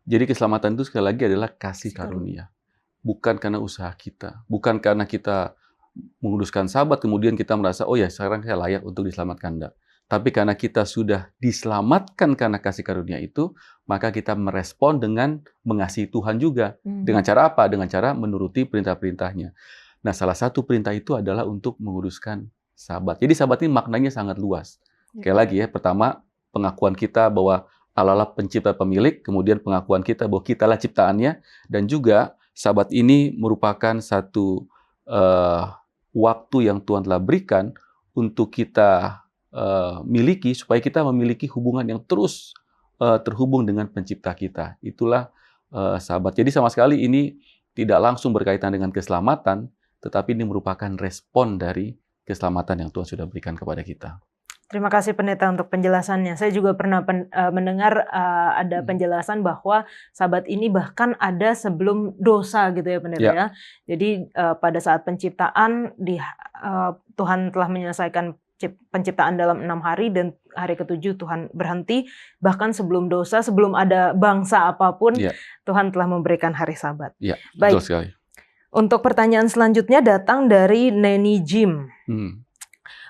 Jadi keselamatan itu sekali lagi adalah kasih karunia. Bukan karena usaha kita. Bukan karena kita menguduskan Sabat kemudian kita merasa, oh ya sekarang saya layak untuk diselamatkan. Enggak. Tapi karena kita sudah diselamatkan karena kasih karunia itu, maka kita merespon dengan mengasihi Tuhan juga. Dengan cara apa? Dengan cara menuruti perintah-perintahnya. Nah, salah satu perintah itu adalah untuk menguduskan Sabat. Jadi Sabat ini maknanya sangat luas. Sekali lagi ya, pertama pengakuan kita bahwa Allah lah pencipta pemilik, kemudian pengakuan kita bahwa kitalah ciptaannya, dan juga Sabat ini merupakan satu waktu yang Tuhan telah berikan untuk kita miliki, supaya kita memiliki hubungan yang terus terhubung dengan pencipta kita. Itulah Sabat. Jadi sama sekali ini tidak langsung berkaitan dengan keselamatan, tetapi ini merupakan respon dari keselamatan yang Tuhan sudah berikan kepada kita. Terima kasih Pendeta untuk penjelasannya. Saya juga pernah mendengar ada penjelasan bahwa Sabat ini bahkan ada sebelum dosa gitu ya Pendeta ya. Jadi pada saat penciptaan Tuhan telah menyelesaikan penciptaan dalam 6 hari dan hari ke-7 Tuhan berhenti. Bahkan sebelum dosa, sebelum ada bangsa apapun, Ya. Tuhan telah memberikan hari Sabat. Ya, Baik. betul sekali. Untuk pertanyaan selanjutnya datang dari Neni Jim.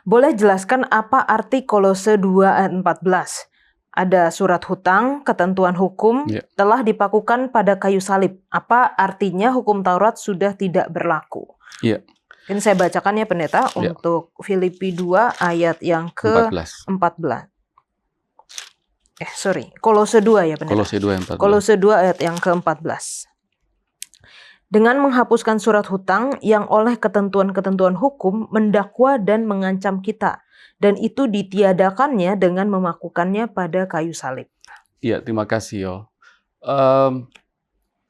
Boleh jelaskan apa arti Kolose 2 ayat 14? Ada surat hutang, ketentuan hukum, Ya. telah dipakukan pada kayu salib. Apa artinya hukum Taurat sudah tidak berlaku? Ya. Ini saya bacakan ya pendeta, Ya. untuk Filipi 2 ayat yang ke-14. 14. Kolose 2 ya pendeta. Kolose 2 yang 14. Kolose 2 ayat yang ke-14. Dengan menghapuskan surat hutang yang oleh ketentuan-ketentuan hukum mendakwa dan mengancam kita. Dan itu ditiadakannya dengan memakukannya pada kayu salib. Iya, terima kasih Yo.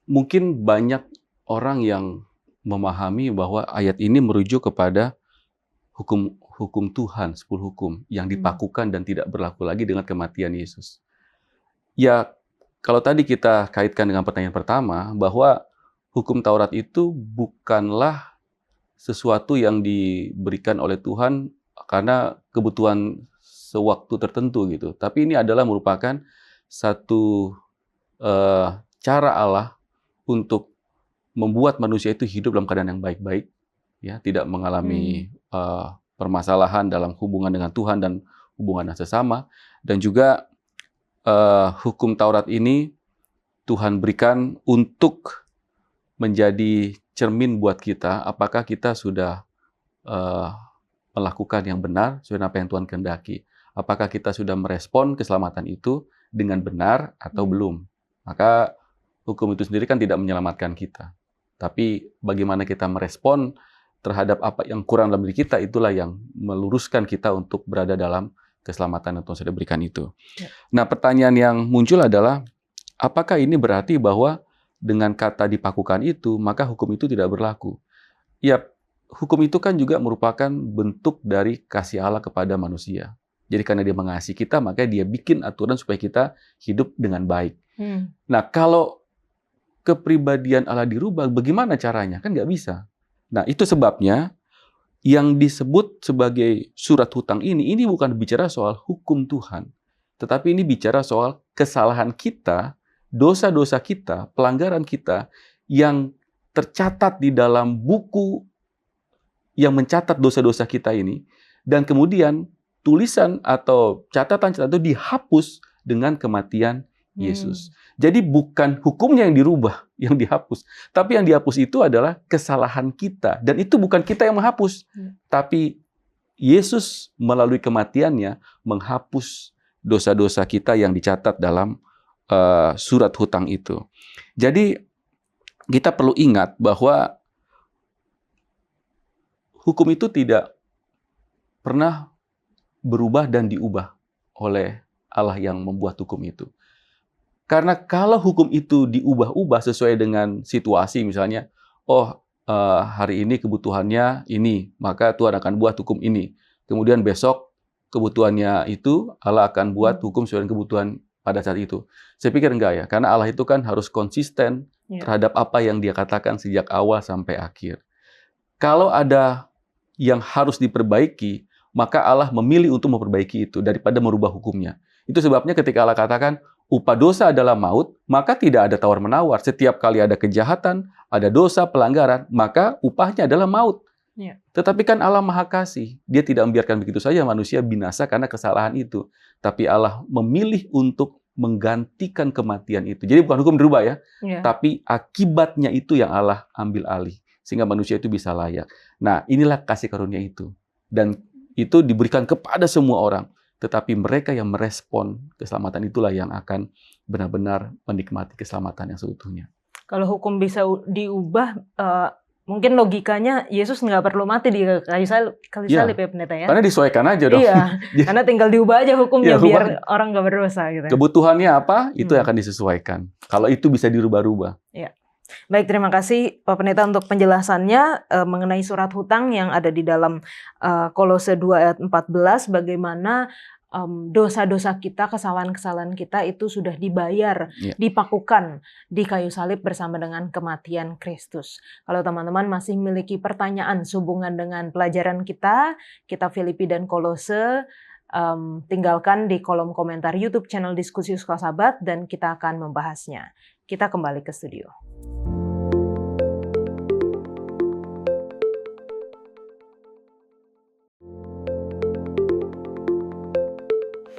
Mungkin banyak orang yang memahami bahwa ayat ini merujuk kepada hukum Tuhan, 10 hukum yang dipakukan dan tidak berlaku lagi dengan kematian Yesus. Ya, kalau tadi kita kaitkan dengan pertanyaan pertama, bahwa hukum Taurat itu bukanlah sesuatu yang diberikan oleh Tuhan karena kebutuhan sewaktu tertentu gitu. Tapi ini adalah merupakan satu cara Allah untuk membuat manusia itu hidup dalam keadaan yang baik-baik, ya, tidak mengalami permasalahan dalam hubungan dengan Tuhan dan hubungan sesama. Dan juga hukum Taurat ini Tuhan berikan untuk menjadi cermin buat kita, apakah kita sudah melakukan yang benar sesuai apa yang Tuhan kehendaki. Apakah kita sudah merespon keselamatan itu dengan benar atau belum. Maka hukum itu sendiri kan tidak menyelamatkan kita. Tapi bagaimana kita merespon terhadap apa yang kurang dalam diri kita, itulah yang meluruskan kita untuk berada dalam keselamatan yang Tuhan sudah berikan itu. Ya. Nah, pertanyaan yang muncul adalah, apakah ini berarti bahwa dengan kata dipakukan itu, maka hukum itu tidak berlaku? Ya, hukum itu kan juga merupakan bentuk dari kasih Allah kepada manusia. Jadi karena dia mengasihi kita, maka dia bikin aturan supaya kita hidup dengan baik. Nah, kalau kepribadian Allah dirubah, bagaimana caranya? Kan nggak bisa. Nah, itu sebabnya yang disebut sebagai surat hutang ini bukan bicara soal hukum Tuhan. Tetapi ini bicara soal kesalahan kita, dosa-dosa kita, pelanggaran kita yang tercatat di dalam buku yang mencatat dosa-dosa kita ini, dan kemudian tulisan atau catatan-catatan itu dihapus dengan kematian Yesus. Jadi bukan hukumnya yang dirubah, yang dihapus, tapi yang dihapus itu adalah kesalahan kita, dan itu bukan kita yang menghapus, tapi Yesus melalui kematiannya menghapus dosa-dosa kita yang dicatat dalam surat hutang itu. Jadi kita perlu ingat bahwa hukum itu tidak pernah berubah dan diubah oleh Allah yang membuat hukum itu. Karena kalau hukum itu diubah-ubah sesuai dengan situasi, misalnya, hari ini kebutuhannya ini, maka Tuhan akan buat hukum ini. Kemudian besok kebutuhannya itu, Allah akan buat hukum sesuai dengan kebutuhan pada saat itu. Saya pikir enggak ya, karena Allah itu kan harus konsisten terhadap apa yang Dia katakan sejak awal sampai akhir. Kalau ada yang harus diperbaiki, maka Allah memilih untuk memperbaiki itu daripada merubah hukumnya. Itu sebabnya ketika Allah katakan upah dosa adalah maut, maka tidak ada tawar-menawar. Setiap kali ada kejahatan, ada dosa, pelanggaran, maka upahnya adalah maut. Tetapi kan Allah Maha Kasih. Dia tidak membiarkan begitu saja manusia binasa karena kesalahan itu. Tapi Allah memilih untuk menggantikan kematian itu. Jadi bukan hukum dirubah ya, tapi akibatnya itu yang Allah ambil alih. Sehingga manusia itu bisa layak. Nah, inilah kasih karunia itu. Dan itu diberikan kepada semua orang. Tetapi mereka yang merespon keselamatan itulah yang akan benar-benar menikmati keselamatan yang seutuhnya. Kalau hukum bisa diubah, mungkin logikanya Yesus nggak perlu mati di kayu salib ya pendeta ya. Karena disesuaikan aja dong. Iya, karena tinggal diubah aja hukumnya biar orang nggak berdosa gitu. Kebutuhannya apa, itu yang akan disesuaikan. Kalau itu bisa dirubah-rubah. Iya. Baik, terima kasih Pak Pendeta untuk penjelasannya mengenai surat hutang yang ada di dalam Kolose 2 ayat 14, bagaimana dosa-dosa kita, kesalahan-kesalahan kita itu sudah dibayar, Ya. dipakukan di kayu salib bersama dengan kematian Kristus. Kalau teman-teman masih memiliki pertanyaan sehubungan dengan pelajaran kita, kitab Filipi dan Kolose, tinggalkan di kolom komentar YouTube channel Diskusi Sekolah Sahabat dan kita akan membahasnya. Kita kembali ke studio.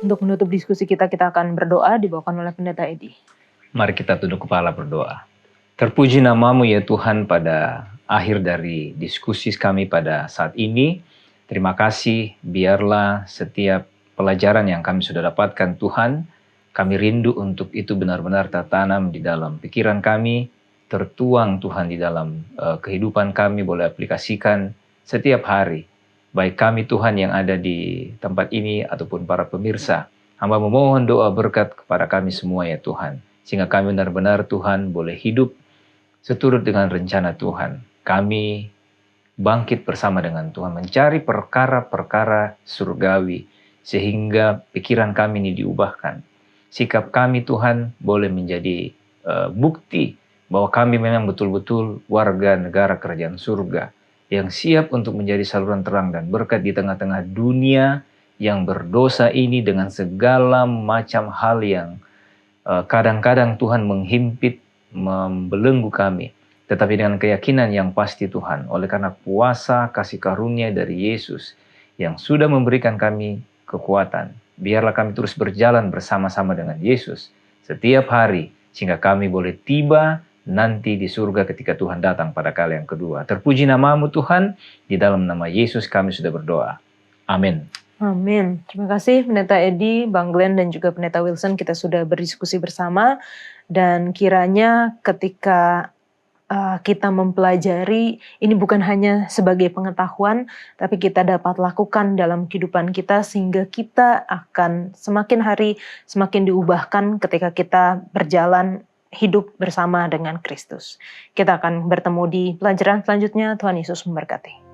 Untuk menutup diskusi kita akan berdoa dibawakan oleh Pendeta Edi. Mari kita tunduk kepala berdoa. Terpuji namamu ya Tuhan pada akhir dari diskusi kami pada saat ini. Terima kasih, biarlah setiap pelajaran yang kami sudah dapatkan Tuhan, kami rindu untuk itu benar-benar tertanam di dalam pikiran kami, tertuang Tuhan di dalam kehidupan kami, boleh aplikasikan setiap hari. Baik kami Tuhan yang ada di tempat ini ataupun para pemirsa, hamba memohon doa berkat kepada kami semua ya Tuhan. Sehingga kami benar-benar Tuhan boleh hidup seturut dengan rencana Tuhan. Kami bangkit bersama dengan Tuhan, mencari perkara-perkara surgawi, sehingga pikiran kami ini diubahkan. Sikap kami Tuhan boleh menjadi bukti bahwa kami memang betul-betul warga negara kerajaan surga, yang siap untuk menjadi saluran terang dan berkat di tengah-tengah dunia yang berdosa ini dengan segala macam hal yang kadang-kadang Tuhan menghimpit, membelenggu kami. Tetapi dengan keyakinan yang pasti Tuhan, oleh karena kuasa kasih karunia dari Yesus yang sudah memberikan kami kekuatan, biarlah kami terus berjalan bersama-sama dengan Yesus setiap hari, sehingga kami boleh tiba nanti di surga ketika Tuhan datang pada kali yang kedua. Terpuji namamu Tuhan, di dalam nama Yesus kami sudah berdoa. Amin. Amin. Terima kasih Pendeta Edi, Bang Glenn dan juga Pendeta Wilson, kita sudah berdiskusi bersama dan kiranya ketika kita mempelajari, ini bukan hanya sebagai pengetahuan, tapi kita dapat lakukan dalam kehidupan kita sehingga kita akan semakin hari semakin diubahkan ketika kita berjalan hidup bersama dengan Kristus. Kita akan bertemu di pelajaran selanjutnya. Tuhan Yesus memberkati.